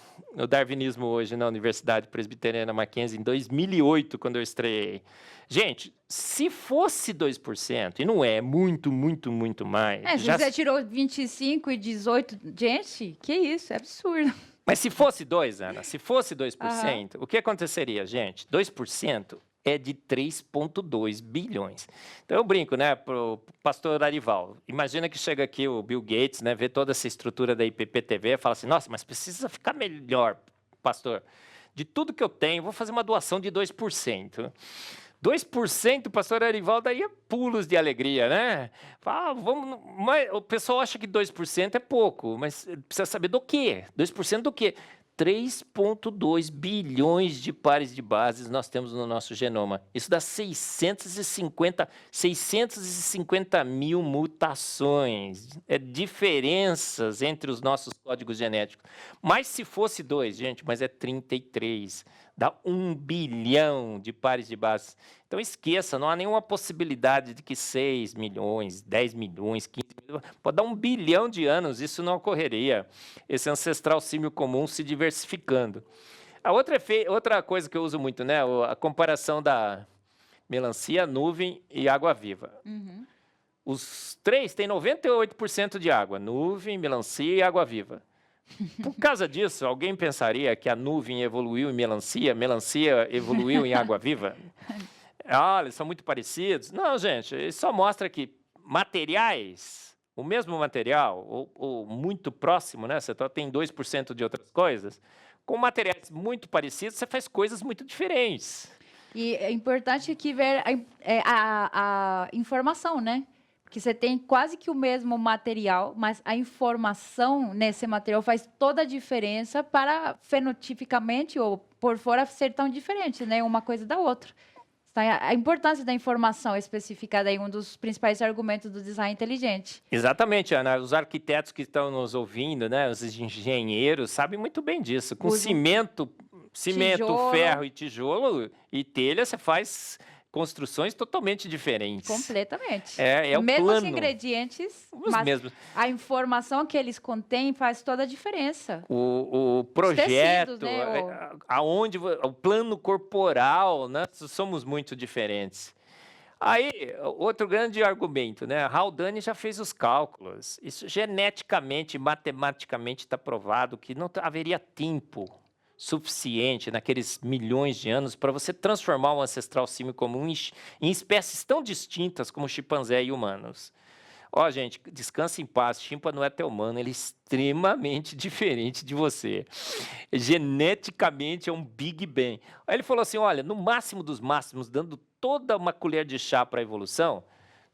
darwinismo hoje na Universidade Presbiteriana Mackenzie em 2008, quando eu estreiei. Gente, se fosse 2%, e não é muito, muito, muito mais... Se você tirou 25 e 18, gente, que isso, é absurdo. Mas se fosse 2, Ana, se fosse 2%, o que aconteceria, gente? 2% é de 3,2 bilhões. Então eu brinco, né, para o pastor Arival. Imagina que chega aqui o Bill Gates, né, vê toda essa estrutura da IPP-TV e fala assim, nossa, mas precisa ficar melhor, pastor. De tudo que eu tenho, vou fazer uma doação de 2%. 2%, pastor Arival, daria pulos de alegria, né? O pessoal acha que 2% é pouco, mas precisa saber do quê? 2% do quê? 3,2 bilhões de pares de bases nós temos no nosso genoma. Isso dá 650 mil mutações, diferenças entre os nossos códigos genéticos. Mas se fosse 2, gente, mas é 33. Dá 1 bilhão de pares de bases. Então esqueça, não há nenhuma possibilidade de que 6 milhões, 10 milhões, 15 milhões, pode dar 1 bilhão de anos, isso não ocorreria. Esse ancestral símio comum se diversificando. A outra coisa que eu uso muito, né, a comparação da melancia, nuvem e água-viva. Uhum. Os três têm 98% de água, nuvem, melancia e água-viva. Por causa disso, alguém pensaria que a nuvem evoluiu em melancia, melancia evoluiu em água-viva? Eles são muito parecidos. Não, gente, isso só mostra que materiais, o mesmo material, ou muito próximo, né? Você tem 2% de outras coisas, com materiais muito parecidos, você faz coisas muito diferentes. E é importante aqui ver a informação, né? Que você tem quase que o mesmo material, mas a informação nesse material faz toda a diferença para fenotipicamente ou por fora ser tão diferente, né? Uma coisa da outra. Então, a importância da informação especificada é um dos principais argumentos do design inteligente. Exatamente, Ana. Os arquitetos que estão nos ouvindo, né? Os engenheiros sabem muito bem disso. Com cimento, tijolo, ferro e tijolo e telha, você faz construções totalmente diferentes. Completamente. O mesmos plano. Ingredientes, Os mesmos. A informação que eles contêm faz toda a diferença. O projeto, tecidos, né? o plano corporal, né? Somos muito diferentes. Aí, outro grande argumento, né? Haldane já fez os cálculos. Isso geneticamente, matematicamente está provado que não haveria tempo suficiente naqueles milhões de anos para você transformar um ancestral símio comum em espécies tão distintas como chimpanzé e humanos. Gente, descanse em paz, chimpa não é teu humano, ele é extremamente diferente de você. Geneticamente é um Big Bang. Aí ele falou assim, olha, no máximo dos máximos, dando toda uma colher de chá para a evolução,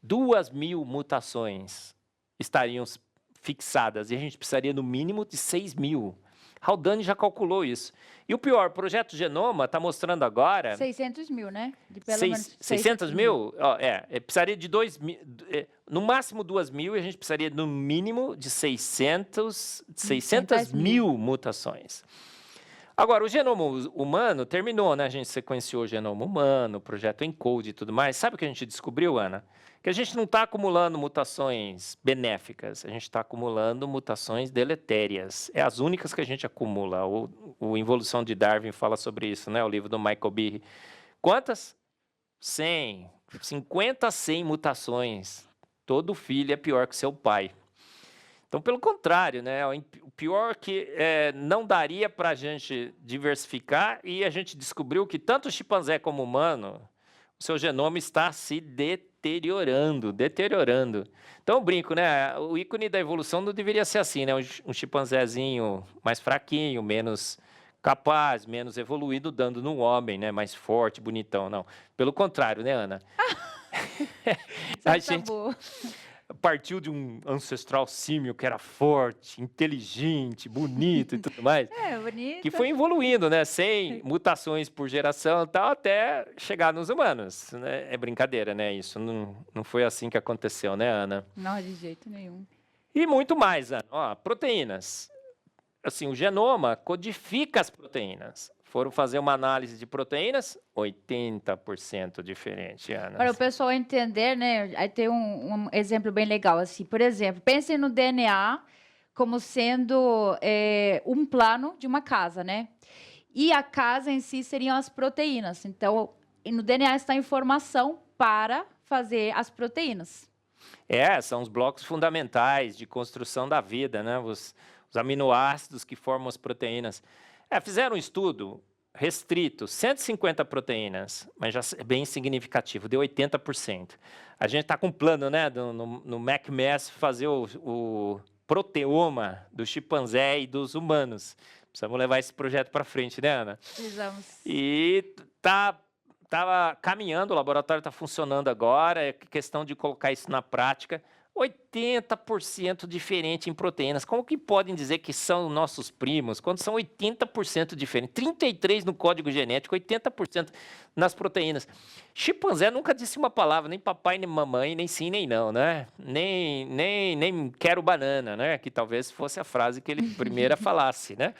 2.000 mutações estariam fixadas e a gente precisaria no mínimo de 6.000. Haldane já calculou isso. E o pior, o Projeto Genoma está mostrando agora... 600 mil, né? De pelo menos 600 mil? Precisaria de 2.000, no máximo 2.000, e a gente precisaria no mínimo de 600 mil mutações. Agora, o genoma humano terminou, né? A gente sequenciou o genoma humano, o projeto ENCODE e tudo mais. Sabe o que a gente descobriu, Ana? Que a gente não está acumulando mutações benéficas, a gente está acumulando mutações deletérias. É as únicas que a gente acumula. O Involução de Darwin fala sobre isso, né? O livro do Michael Behe. Quantas? 100. 50 a 100 mutações. Todo filho é pior que seu pai. Então, pelo contrário, né? O pior que não daria para a gente diversificar, e a gente descobriu que tanto o chimpanzé como o humano, o seu genoma está se deteriorando. Então eu brinco, né? O ícone da evolução não deveria ser assim, né? Um chimpanzézinho mais fraquinho, menos capaz, menos evoluído, dando num homem, né? Mais forte, bonitão, não. Pelo contrário, né, Ana? A gente partiu de um ancestral símio que era forte, inteligente, bonito e tudo mais. Bonito. Que foi evoluindo, né? Sem mutações por geração e tal, até chegar nos humanos. Né? É brincadeira, né? Isso não foi assim que aconteceu, né, Ana? Não, de jeito nenhum. E muito mais, Ana. Ó, proteínas. Assim, o genoma codifica as proteínas. Foram fazer uma análise de proteínas, 80% diferente, Ana. Para o pessoal entender, né? Aí tem um exemplo bem legal, assim. Por exemplo, pensem no DNA como sendo um plano de uma casa, né? E a casa em si seriam as proteínas. Então, no DNA está a informação para fazer as proteínas. São os blocos fundamentais de construção da vida, né? Os aminoácidos que formam as proteínas. Fizeram um estudo restrito, 150 proteínas, mas já é bem significativo, deu 80%. A gente está com um plano, né, no MacMass, fazer o proteoma do chimpanzé e dos humanos. Precisamos levar esse projeto para frente, né, Ana? Precisamos. E estava caminhando, o laboratório está funcionando agora, é questão de colocar isso na prática. 80% diferente em proteínas. Como que podem dizer que são nossos primos quando são 80% diferentes? 33% no código genético, 80% nas proteínas. Chimpanzé nunca disse uma palavra, nem papai, nem mamãe, nem sim, nem não, né? Nem quero banana, né? Que talvez fosse a frase que ele primeiro falasse, né?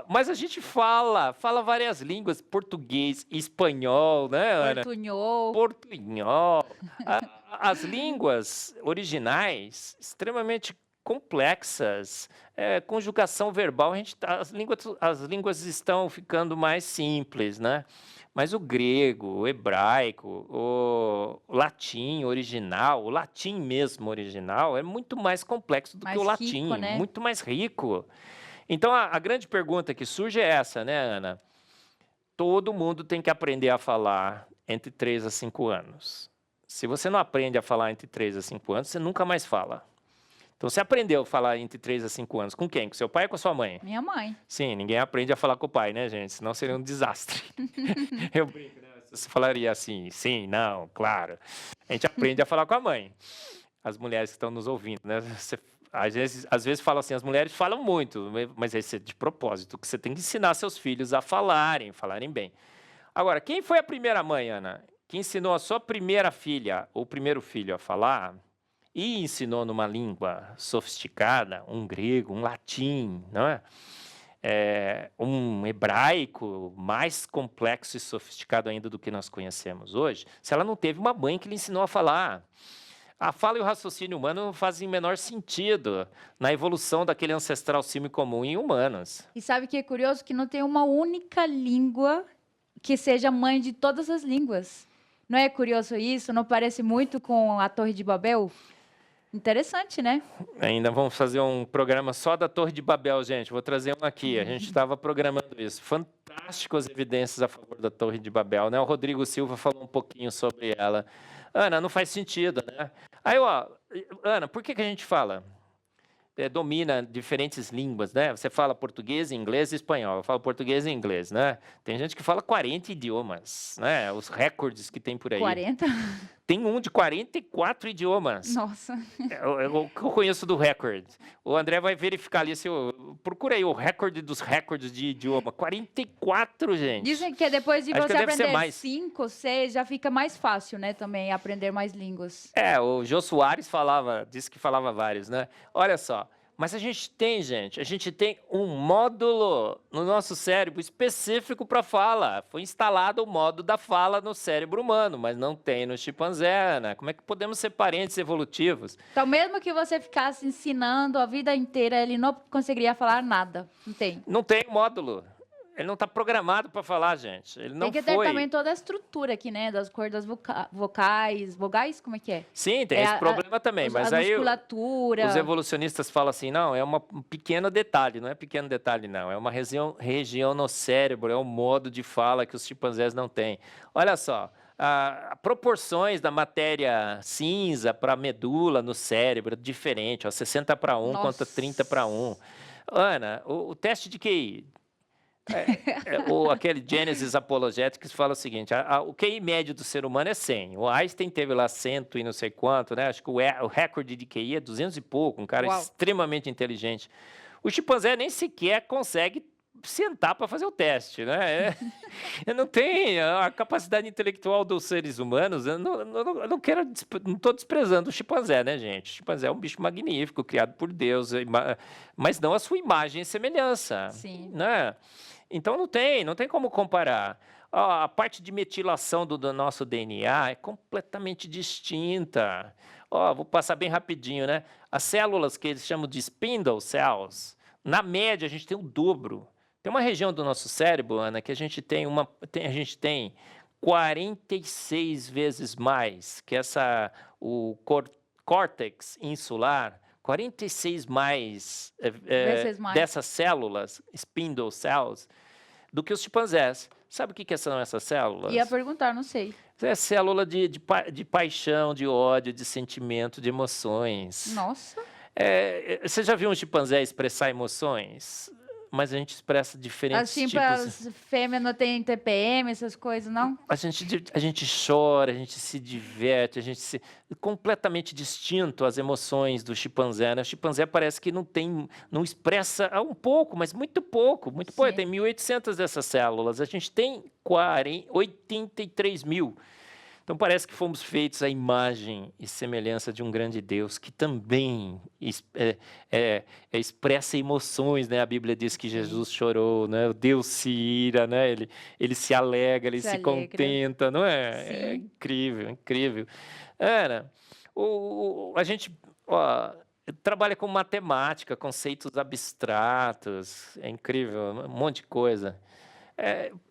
Mas a gente fala várias línguas, português, espanhol, né, Ana? Portunhol. As línguas originais, extremamente complexas, conjugação verbal, as línguas estão ficando mais simples, né? Mas o grego, o hebraico, o latim original, o latim mesmo original, é muito mais complexo do que o latim, rico, né? Muito mais rico. Então, a grande pergunta que surge é essa, né, Ana? Todo mundo tem que aprender a falar entre 3 a 5 anos. Se você não aprende a falar entre 3 a 5 anos, você nunca mais fala. Então, você aprendeu a falar entre 3 a 5 anos com quem? Com seu pai ou com a sua mãe? Minha mãe. Sim, ninguém aprende a falar com o pai, né, gente? Senão seria um desastre. Eu brinco, né? Você falaria assim, sim, não, claro. A gente aprende a falar com a mãe. As mulheres que estão nos ouvindo, né? Às vezes falam assim, as mulheres falam muito, mas isso é de propósito, que você tem que ensinar seus filhos a falarem bem. Agora, quem foi a primeira mãe, Ana? Que ensinou a sua primeira filha ou primeiro filho a falar e ensinou numa língua sofisticada, um grego, um latim, não é? Um hebraico mais complexo e sofisticado ainda do que nós conhecemos hoje, se ela não teve uma mãe que lhe ensinou a falar. A fala e o raciocínio humano não fazem o menor sentido na evolução daquele ancestral símio comum em humanos. E sabe o que é curioso? Que não tem uma única língua que seja mãe de todas as línguas. Não é curioso isso? Não parece muito com a Torre de Babel? Interessante, né? Ainda vamos fazer um programa só da Torre de Babel, gente. Vou trazer um aqui. A gente estava programando isso. Fantástico as evidências a favor da Torre de Babel, né? O Rodrigo Silva falou um pouquinho sobre ela. Ana, não faz sentido, né? Aí, Ana, por que a gente fala? Domina diferentes línguas, né? Você fala português, inglês e espanhol. Eu falo português e inglês, né? Tem gente que fala 40 idiomas, né? Os recordes que tem por aí. 40? Tem um de 44 idiomas. Nossa. Eu conheço do recorde. O André vai verificar ali. Procura aí o recorde dos recordes de idioma. 44, gente. Dizem que depois de Acho você que deve ser aprender mais. 5, 6, já fica mais fácil, né? Também aprender mais línguas. O Jô Soares disse que falava vários, né? Olha só. Mas a gente tem um módulo no nosso cérebro específico para fala. Foi instalado o modo da fala no cérebro humano, mas não tem no chimpanzé, né? Como é que podemos ser parentes evolutivos? Então, mesmo que você ficasse ensinando a vida inteira, ele não conseguiria falar nada. Não tem. Não tem módulo. Ele não está programado para falar, gente. Ele não Tem que ter foi. também toda a estrutura aqui, né? Das cordas vocais. Vogais, como é que é? Sim, tem esse problema também. Mas a aí musculatura. os evolucionistas falam assim, não, é um pequeno detalhe. Não é pequeno detalhe, não. É uma região no cérebro, é um modo de fala que os chimpanzés não têm. Olha só, proporções da matéria cinza para a medula no cérebro, diferente. Ó, 60:1 contra 30:1. Ana, o teste de QI... ou aquele Genesis Apologetics fala o seguinte, o QI médio do ser humano é 100. O Einstein teve lá 100 e não sei quanto, né? Acho que o recorde de QI é 200 e pouco, um cara extremamente inteligente. O chimpanzé nem sequer consegue sentar para fazer o teste, né? Não tem a capacidade intelectual dos seres humanos. Eu não estou desprezando o chimpanzé, né, gente? O chimpanzé é um bicho magnífico, criado por Deus, mas não a sua imagem e semelhança. Sim. Né? Então não tem como comparar. A parte de metilação do nosso DNA é completamente distinta. Vou passar bem rapidinho, né? As células que eles chamam de spindle cells, na média a gente tem o dobro. Tem uma região do nosso cérebro, Ana, que a gente tem 46 vezes mais que o córtex insular. 46 mais, Vezes mais dessas células, spindle cells, do que os chimpanzés. Sabe o que são essas células? Ia perguntar, não sei. É célula de paixão, de ódio, de sentimento, de emoções. Nossa. Você já viu um chimpanzé expressar emoções? Mas a gente expressa diferentes Assim, tipos. as fêmeas não têm TPM, essas coisas, não? A gente chora, a gente se diverte, completamente distinto as emoções do chimpanzé, né? O chimpanzé parece que não expressa um pouco, mas muito pouco, muito pouco. Tem 1.800 dessas células, a gente tem 83 mil. Então parece que fomos feitos à imagem e semelhança de um grande Deus que também expressa emoções, né? A Bíblia diz que Jesus chorou, né? O Deus se ira, né? Ele se alegra, ele se contenta, não é? Sim. É incrível, incrível. Ana, a gente trabalha com matemática, conceitos abstratos, é incrível, um monte de coisa.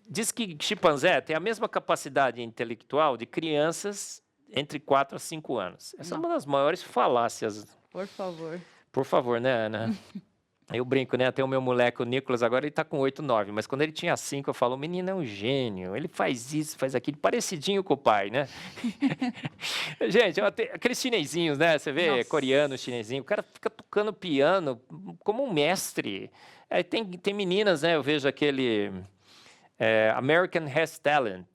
Diz que chimpanzé tem a mesma capacidade intelectual de crianças entre 4 a 5 anos. Essa é uma das maiores falácias. Por favor. Por favor, né, Ana? Eu brinco, né? Tem o meu moleque, o Nicolas, agora ele está com 8, 9. Mas quando ele tinha 5, eu falo, o menino é um gênio. Ele faz isso, faz aquilo, parecidinho com o pai, né? Gente, aqueles chinesinhos, né? Você vê, coreano, chinesinho. O cara fica tocando piano como um mestre. Tem meninas, né? Eu vejo aquele... American Has Talent.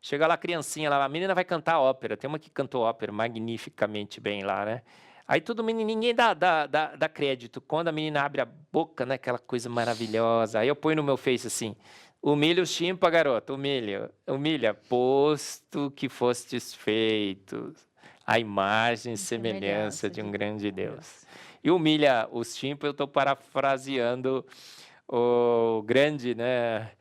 Chega lá a criancinha, lá, a menina vai cantar ópera. Tem uma que cantou ópera magnificamente bem lá, né? Aí ninguém dá crédito. Quando a menina abre a boca, né? Aquela coisa maravilhosa. Aí eu ponho no meu Face assim, humilha o chimpa, garoto, humilha, posto que fostes feitos à imagem e semelhança de um grande Deus. E humilha os chimpa, eu estou parafraseando o grande, né?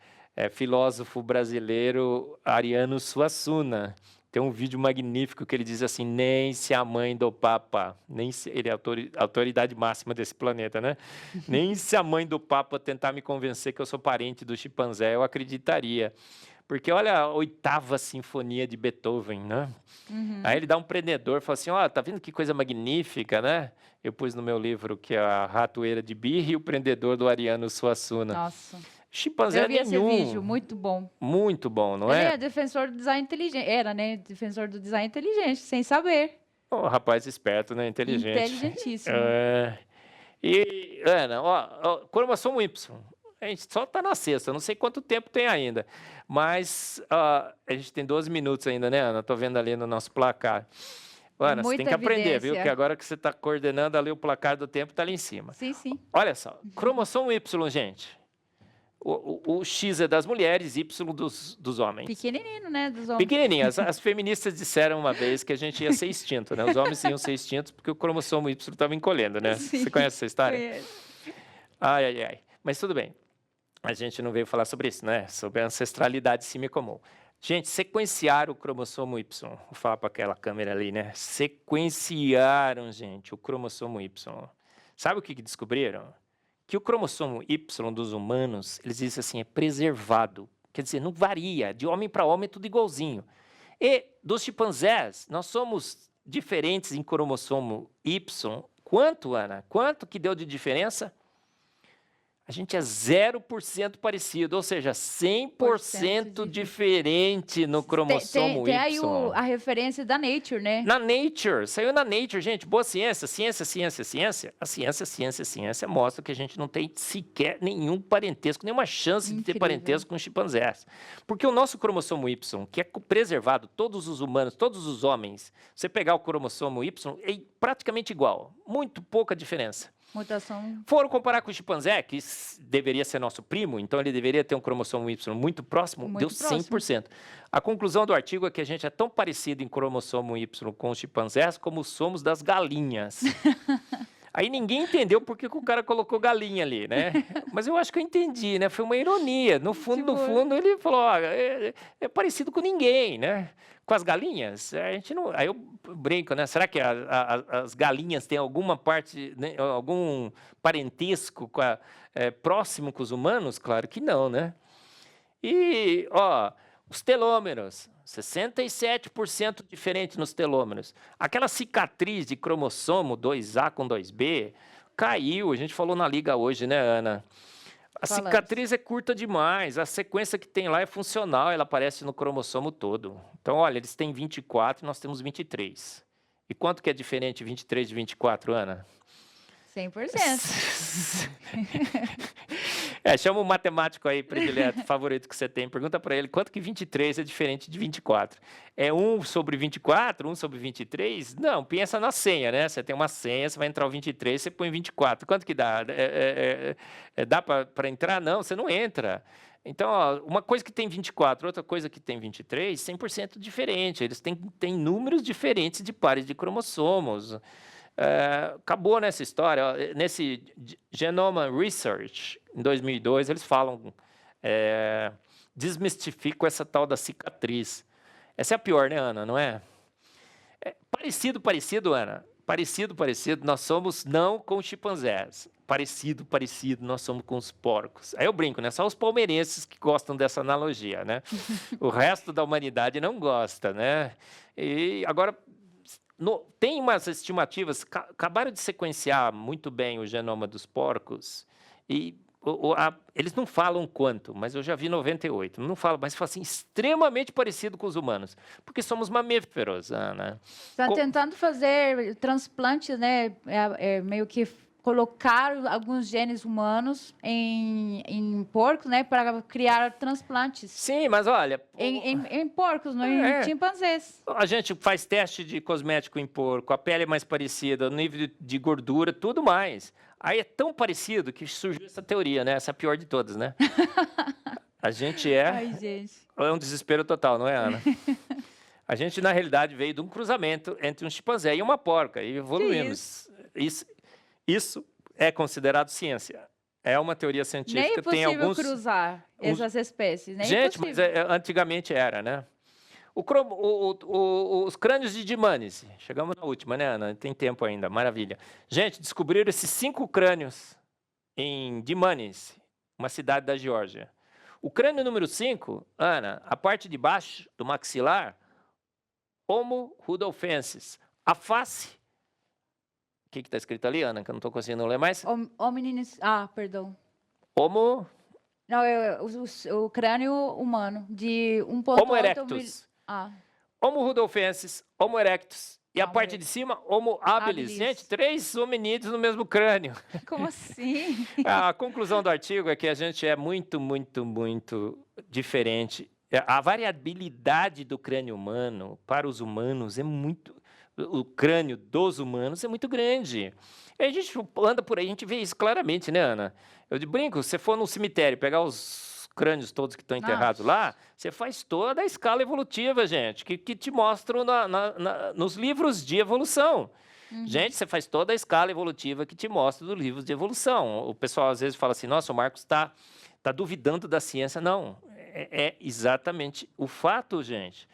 Filósofo brasileiro Ariano Suassuna. Tem um vídeo magnífico que ele diz assim, nem se a mãe do Papa, ele é a autoridade máxima desse planeta, né? Nem se a mãe do Papa tentar me convencer que eu sou parente do chimpanzé, eu acreditaria. Porque olha a 8ª Sinfonia de Beethoven, né? Uhum. Aí ele dá um prendedor, fala assim, tá vendo que coisa magnífica, né? Eu pus no meu livro que é a Ratoeira de Birra e o prendedor do Ariano Suassuna. Nossa. Chimpanzé eu vi nenhum. Esse vídeo, muito bom. Muito bom, não Ele é? é defensor do design inteligente. Era, né? Defensor do design inteligente, sem saber. Rapaz esperto, né? Inteligente. Inteligentíssimo. E, Ana, cromossomo Y. A gente só está na sexta, não sei quanto tempo tem ainda. Mas a gente tem 12 minutos ainda, né, Ana? Estou vendo ali no nosso placar. Ana, você tem que aprender, viu? Que agora que você está coordenando ali o placar do tempo, está ali em cima. Sim, sim. Olha só, cromossomo Y, gente. O X é das mulheres, Y dos homens. Pequenininho, né? Dos homens. Pequenininho. As feministas disseram uma vez que a gente ia ser extinto, né? Os homens iam ser extintos porque o cromossomo Y estava encolhendo, né? Sim, você conhece essa história? Conheço. Ai. Mas tudo bem. A gente não veio falar sobre isso, né? Sobre a ancestralidade símia comum. Gente, sequenciaram o cromossomo Y. Vou falar para aquela câmera ali, né? Sequenciaram, gente, o cromossomo Y. Sabe o que descobriram? que o cromossomo Y dos humanos, eles dizem assim, é preservado. Quer dizer, não varia, de homem para homem é tudo igualzinho. E dos chimpanzés, nós somos diferentes em cromossomo Y. Quanto, Ana? Quanto que deu de diferença? A gente é 0% parecido, ou seja, 100% diferente no cromossomo tem Y. aí a referência da Nature, né? Na Nature, saiu na Nature, gente. Boa ciência, ciência, ciência, ciência. A ciência, ciência, ciência mostra que a gente não tem sequer nenhum parentesco, nenhuma chance de ter parentesco com chimpanzés. Porque o nosso cromossomo Y, que é preservado, todos os humanos, todos os homens, você pegar o cromossomo Y, é praticamente igual, muito pouca diferença. Mutação. Foram comparar com o chimpanzé, que deveria ser nosso primo, então ele deveria ter um cromossomo Y muito próximo, deu 100%. A conclusão do artigo é que a gente é tão parecido em cromossomo Y com os chimpanzés como somos das galinhas. Aí ninguém entendeu por que o cara colocou galinha ali, né? Mas eu acho que eu entendi, né? Foi uma ironia. No fundo, ele falou, ó, é parecido com ninguém, né? Com as galinhas, a gente não... Aí eu brinco, né? Será que as galinhas têm alguma parte, né? Algum parentesco próximo com os humanos? Claro que não, né? E, ó, os telômeros, 67% diferente nos telômeros. Aquela cicatriz de cromossomo 2A com 2B caiu, a gente falou na liga hoje, né, Ana? A cicatriz é curta demais, a sequência que tem lá é funcional, ela aparece no cromossomo todo. Então, olha, eles têm 24 e nós temos 23. E quanto que é diferente 23 de 24, Ana? 100%. Chama o matemático aí, predileto, favorito que você tem. Pergunta para ele quanto que 23 é diferente de 24. É 1 sobre 24, 1 sobre 23? Não, pensa na senha, né? Você tem uma senha, você vai entrar o 23, você põe 24. Quanto que dá? Dá para entrar? Não, você não entra. Então, ó, uma coisa que tem 24, outra coisa que tem 23, 100% diferente. Eles têm números diferentes de pares de cromossomos. Acabou nessa história. Nesse Genome Research, em 2002, eles falam, desmistificam essa tal da cicatriz. Essa é a pior, né, Ana? Não é? Parecido, Ana. Parecido, nós somos não com os chimpanzés. Parecido, nós somos com os porcos. Aí eu brinco, né? Só os palmeirenses que gostam dessa analogia, né? O resto da humanidade não gosta, né? E agora... tem umas estimativas, acabaram de sequenciar muito bem o genoma dos porcos, e eles não falam quanto, mas eu já vi 98, não falam, mas fala assim, extremamente parecido com os humanos, porque somos mamíferos, Ana. Está tentando fazer transplantes, né, meio que colocar alguns genes humanos em porcos, né, para criar transplantes. Sim, mas olha... Em porcos, não em chimpanzés. A gente faz teste de cosmético em porco, a pele é mais parecida, o nível de gordura, tudo mais. Aí é tão parecido que surgiu essa teoria, né? Essa é a pior de todas, né? A gente Ai, gente. É um desespero total, não é, Ana? A gente, na realidade, veio de um cruzamento entre um chimpanzé e uma porca, e evoluímos. Isso é considerado ciência. É uma teoria científica. Nem é possível cruzar essas espécies. Nem gente, mas antigamente era, né? Os crânios de Dimanes. Chegamos na última, né, Ana? Tem tempo ainda, maravilha. Gente, descobriram esses 5 crânios em Dimanes, uma cidade da Geórgia. O crânio número 5, Ana, a parte de baixo do maxilar, Homo rudolfensis. A face... O que está escrito ali, Ana? Que eu não estou conseguindo ler mais. Hominis... perdão. Homo... Não, o crânio humano, de 1,8... Homo erectus. Homo rudolfensis, Homo erectus. E a parte de cima, Homo habilis. Gente, 3 hominídeos no mesmo crânio. Como assim? A conclusão do artigo é que a gente é muito, muito, muito diferente. A variabilidade do crânio humano para os humanos é muito... O crânio dos humanos é muito grande. E a gente anda por aí, a gente vê isso claramente, né, Ana? Eu brinco, se você for no cemitério, pegar os crânios todos que estão enterrados lá, você faz toda a escala evolutiva, gente, que te mostram nos livros de evolução. Gente, você faz toda a escala evolutiva que te mostra dos livros de evolução. O pessoal às vezes fala assim, nossa, o Marcos está duvidando da ciência. Não, é exatamente o fato, gente.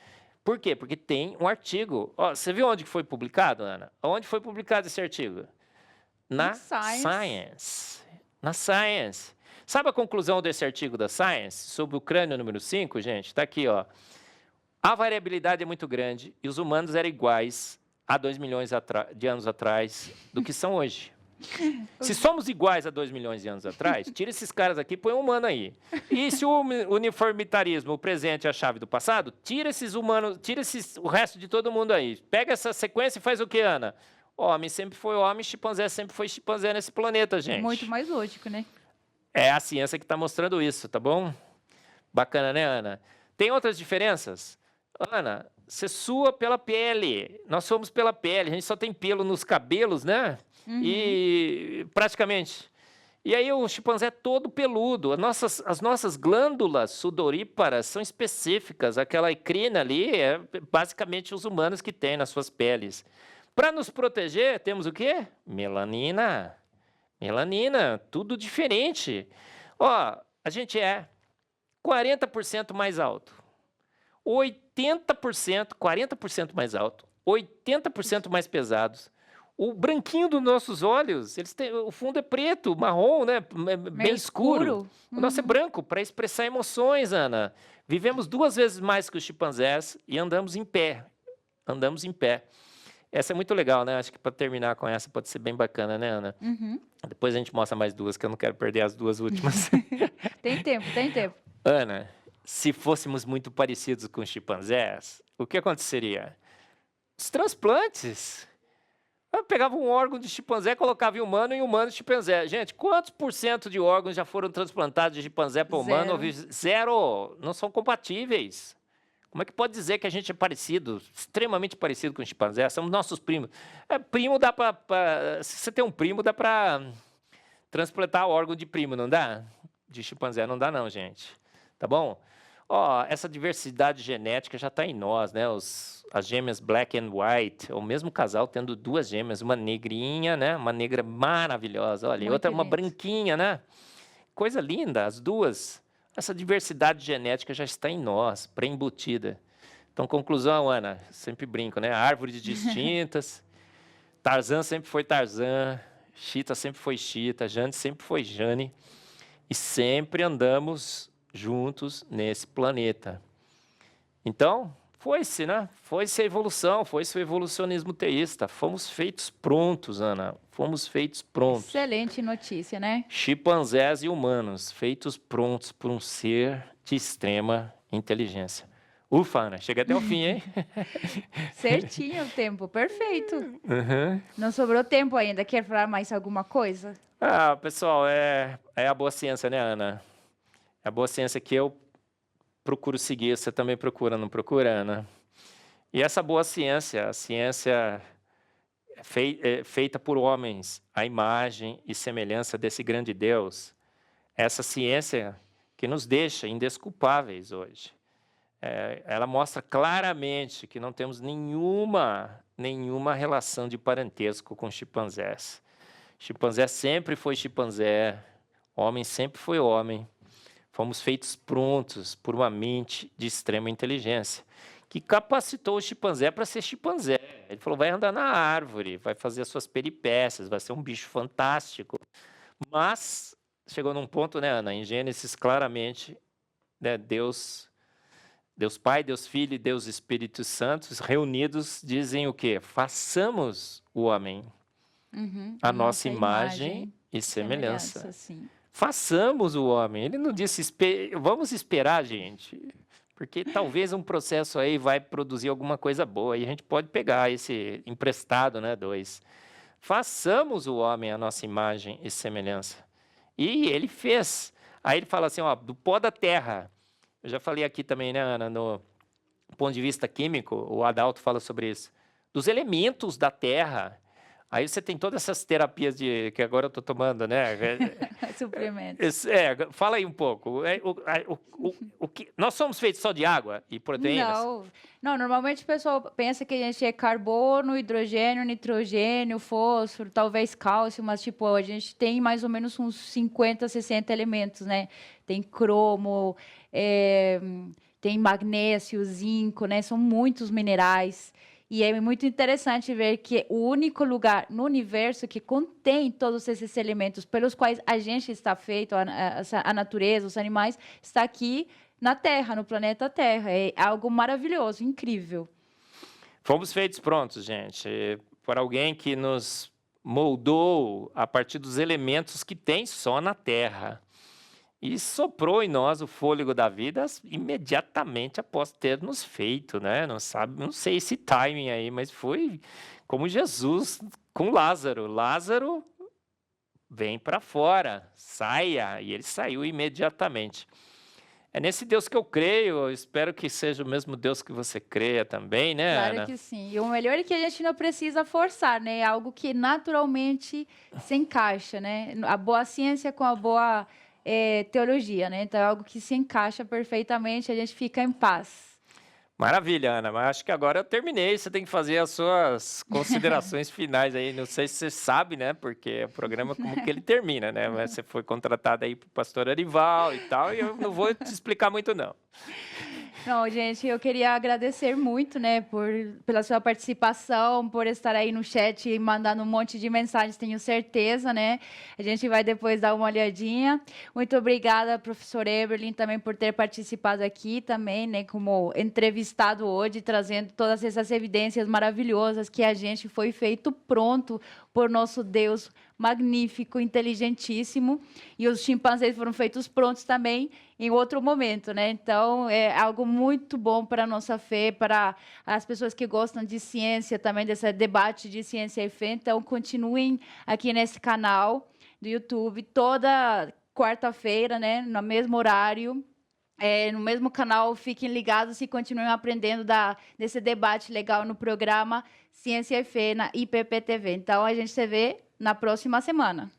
Por quê? Porque tem um artigo. Você viu onde foi publicado, Ana? Onde foi publicado esse artigo? Na Science. Na Science. Sabe a conclusão desse artigo da Science sobre o crânio número 5, gente? Está aqui, ó. A variabilidade é muito grande e os humanos eram iguais há 2 milhões de anos atrás do que são hoje. Se somos iguais a 2 milhões de anos atrás, tira esses caras aqui e põe um humano aí. E se o uniformitarismo, o presente é a chave do passado, tira esses humanos, o resto de todo mundo aí. Pega essa sequência e faz o que, Ana? Homem sempre foi homem, chimpanzé sempre foi chimpanzé nesse planeta, gente. Muito mais lógico, né? É a ciência que está mostrando isso, tá bom? Bacana, né, Ana? Tem outras diferenças? Ana, você sua pela pele. Nós somos pela pele. A gente só tem pelo nos cabelos, né? E praticamente. E aí o chimpanzé é todo peludo. As nossas glândulas sudoríparas são específicas. Aquela crina ali é basicamente os humanos que têm nas suas peles. Para nos proteger, temos o quê? Melanina. Melanina, tudo diferente. Ó, a gente é 40% mais alto, 80%, 40% mais alto, 80% mais pesados. O branquinho dos nossos olhos, o fundo é preto, marrom, né? Bem escuro. O nosso é branco, para expressar emoções, Ana. Vivemos 2 vezes mais que os chimpanzés e andamos em pé. Andamos em pé. Essa é muito legal, né? Acho que para terminar com essa pode ser bem bacana, né, Ana? Depois a gente mostra mais 2, que eu não quero perder as 2 últimas. Tem tempo, tem tempo. Ana, se fôssemos muito parecidos com os chimpanzés, o que aconteceria? Os transplantes. Eu pegava um órgão de chimpanzé, colocava em humano e humano de chimpanzé. Gente, quantos % de órgãos já foram transplantados de chimpanzé para humano? 0. Não são compatíveis. Como é que pode dizer que a gente é parecido, extremamente parecido com o chimpanzé? Somos nossos primos. Primo dá para... Se você tem um primo, dá para transplantar órgão de primo, não dá? De chimpanzé não dá não, gente. Tá bom? Ó, essa diversidade genética já está em nós, né? As gêmeas black and white, o mesmo casal tendo 2 gêmeas, uma negrinha, né? Uma negra maravilhosa, olha, e outra uma branquinha, né? Coisa linda, as duas. Essa diversidade genética já está em nós, pré-embutida. Então, conclusão, Ana, sempre brinco, né? Árvores distintas, Tarzan sempre foi Tarzan, Chita sempre foi Chita, Jane sempre foi Jane, e sempre andamos juntos nesse planeta. Então, foi-se, né? Foi-se a evolução, foi-se o evolucionismo teísta. Fomos feitos prontos, Ana. Fomos feitos prontos. Excelente notícia, né? Chimpanzés e humanos, feitos prontos por um ser de extrema inteligência. Ufa, Ana, chega até o fim, hein? Certinho o tempo, perfeito. Não sobrou tempo ainda. Quer falar mais alguma coisa? Ah, pessoal, é a boa ciência, né, Ana? É a boa ciência que eu procuro seguir, você também procura, não procura, Ana? E essa boa ciência, a ciência feita por homens, a imagem e semelhança desse grande Deus, essa ciência que nos deixa indesculpáveis hoje. Ela mostra claramente que não temos nenhuma relação de parentesco com chimpanzés. Chimpanzé sempre foi chimpanzé, homem sempre foi homem. Fomos feitos prontos por uma mente de extrema inteligência, que capacitou o chimpanzé para ser chimpanzé. Ele falou, vai andar na árvore, vai fazer as suas peripécias, vai ser um bicho fantástico. Mas chegou num ponto, né, Ana, em Gênesis, claramente, né, Deus Pai, Deus Filho e Deus Espírito Santo, reunidos, dizem o quê? Façamos o homem a nossa imagem e semelhança. Sim. Façamos o homem. Ele não disse, vamos esperar, gente, porque talvez um processo aí vai produzir alguma coisa boa e a gente pode pegar esse emprestado, né, 2. Façamos o homem a nossa imagem e semelhança. E ele fez. Aí ele fala assim, ó, do pó da terra. Eu já falei aqui também, né, Ana, no ponto de vista químico, o Adalto fala sobre isso. Dos elementos da terra. Aí você tem todas essas terapias que agora eu estou tomando, né? Suplementos. Fala aí um pouco. Nós somos feitos só de água e proteínas? Não, normalmente o pessoal pensa que a gente é carbono, hidrogênio, nitrogênio, fósforo, talvez cálcio, mas tipo, a gente tem mais ou menos uns 50, 60 elementos, né? Tem cromo, tem magnésio, zinco, né? São muitos minerais. E é muito interessante ver que o único lugar no universo que contém todos esses elementos pelos quais a gente está feito, a natureza, os animais, está aqui na Terra, no planeta Terra. É algo maravilhoso, incrível. Fomos feitos prontos, gente, por alguém que nos moldou a partir dos elementos que tem só na Terra. E soprou em nós o fôlego da vida imediatamente após ter nos feito, né? Não sei esse timing aí, mas foi como Jesus com Lázaro. Lázaro, vem para fora, saia. E ele saiu imediatamente. É nesse Deus que eu creio, eu espero que seja o mesmo Deus que você creia também, né, Claro Ana? que sim. E o melhor é que a gente não precisa forçar, né? É algo que naturalmente se encaixa, né? A boa ciência com a boa teologia, né? Então é algo que se encaixa perfeitamente, a gente fica em paz. Maravilha, Ana, mas acho que agora eu terminei, você tem que fazer as suas considerações finais aí, não sei se você sabe, né, porque o programa como que ele termina, né, mas você foi contratada aí pro pastor Arival e tal, e eu não vou te explicar muito não. Não, gente, eu queria agradecer muito, né, pela sua participação, por estar aí no chat e mandando um monte de mensagens, tenho certeza, né? A gente vai depois dar uma olhadinha. Muito obrigada, professor Eberlin, também por ter participado aqui também, né, como entrevistado hoje, trazendo todas essas evidências maravilhosas que a gente foi feito pronto por nosso Deus magnífico, inteligentíssimo, e os chimpanzés foram feitos prontos também em outro momento, né? Então, é algo muito bom para a nossa fé, para as pessoas que gostam de ciência, também desse debate de ciência e fé. Então, continuem aqui nesse canal do YouTube, toda quarta-feira, né? No mesmo horário, no mesmo canal. Fiquem ligados e continuem aprendendo desse debate legal no programa Ciência e Fé, na IPPTV. Então, a gente se vê na próxima semana.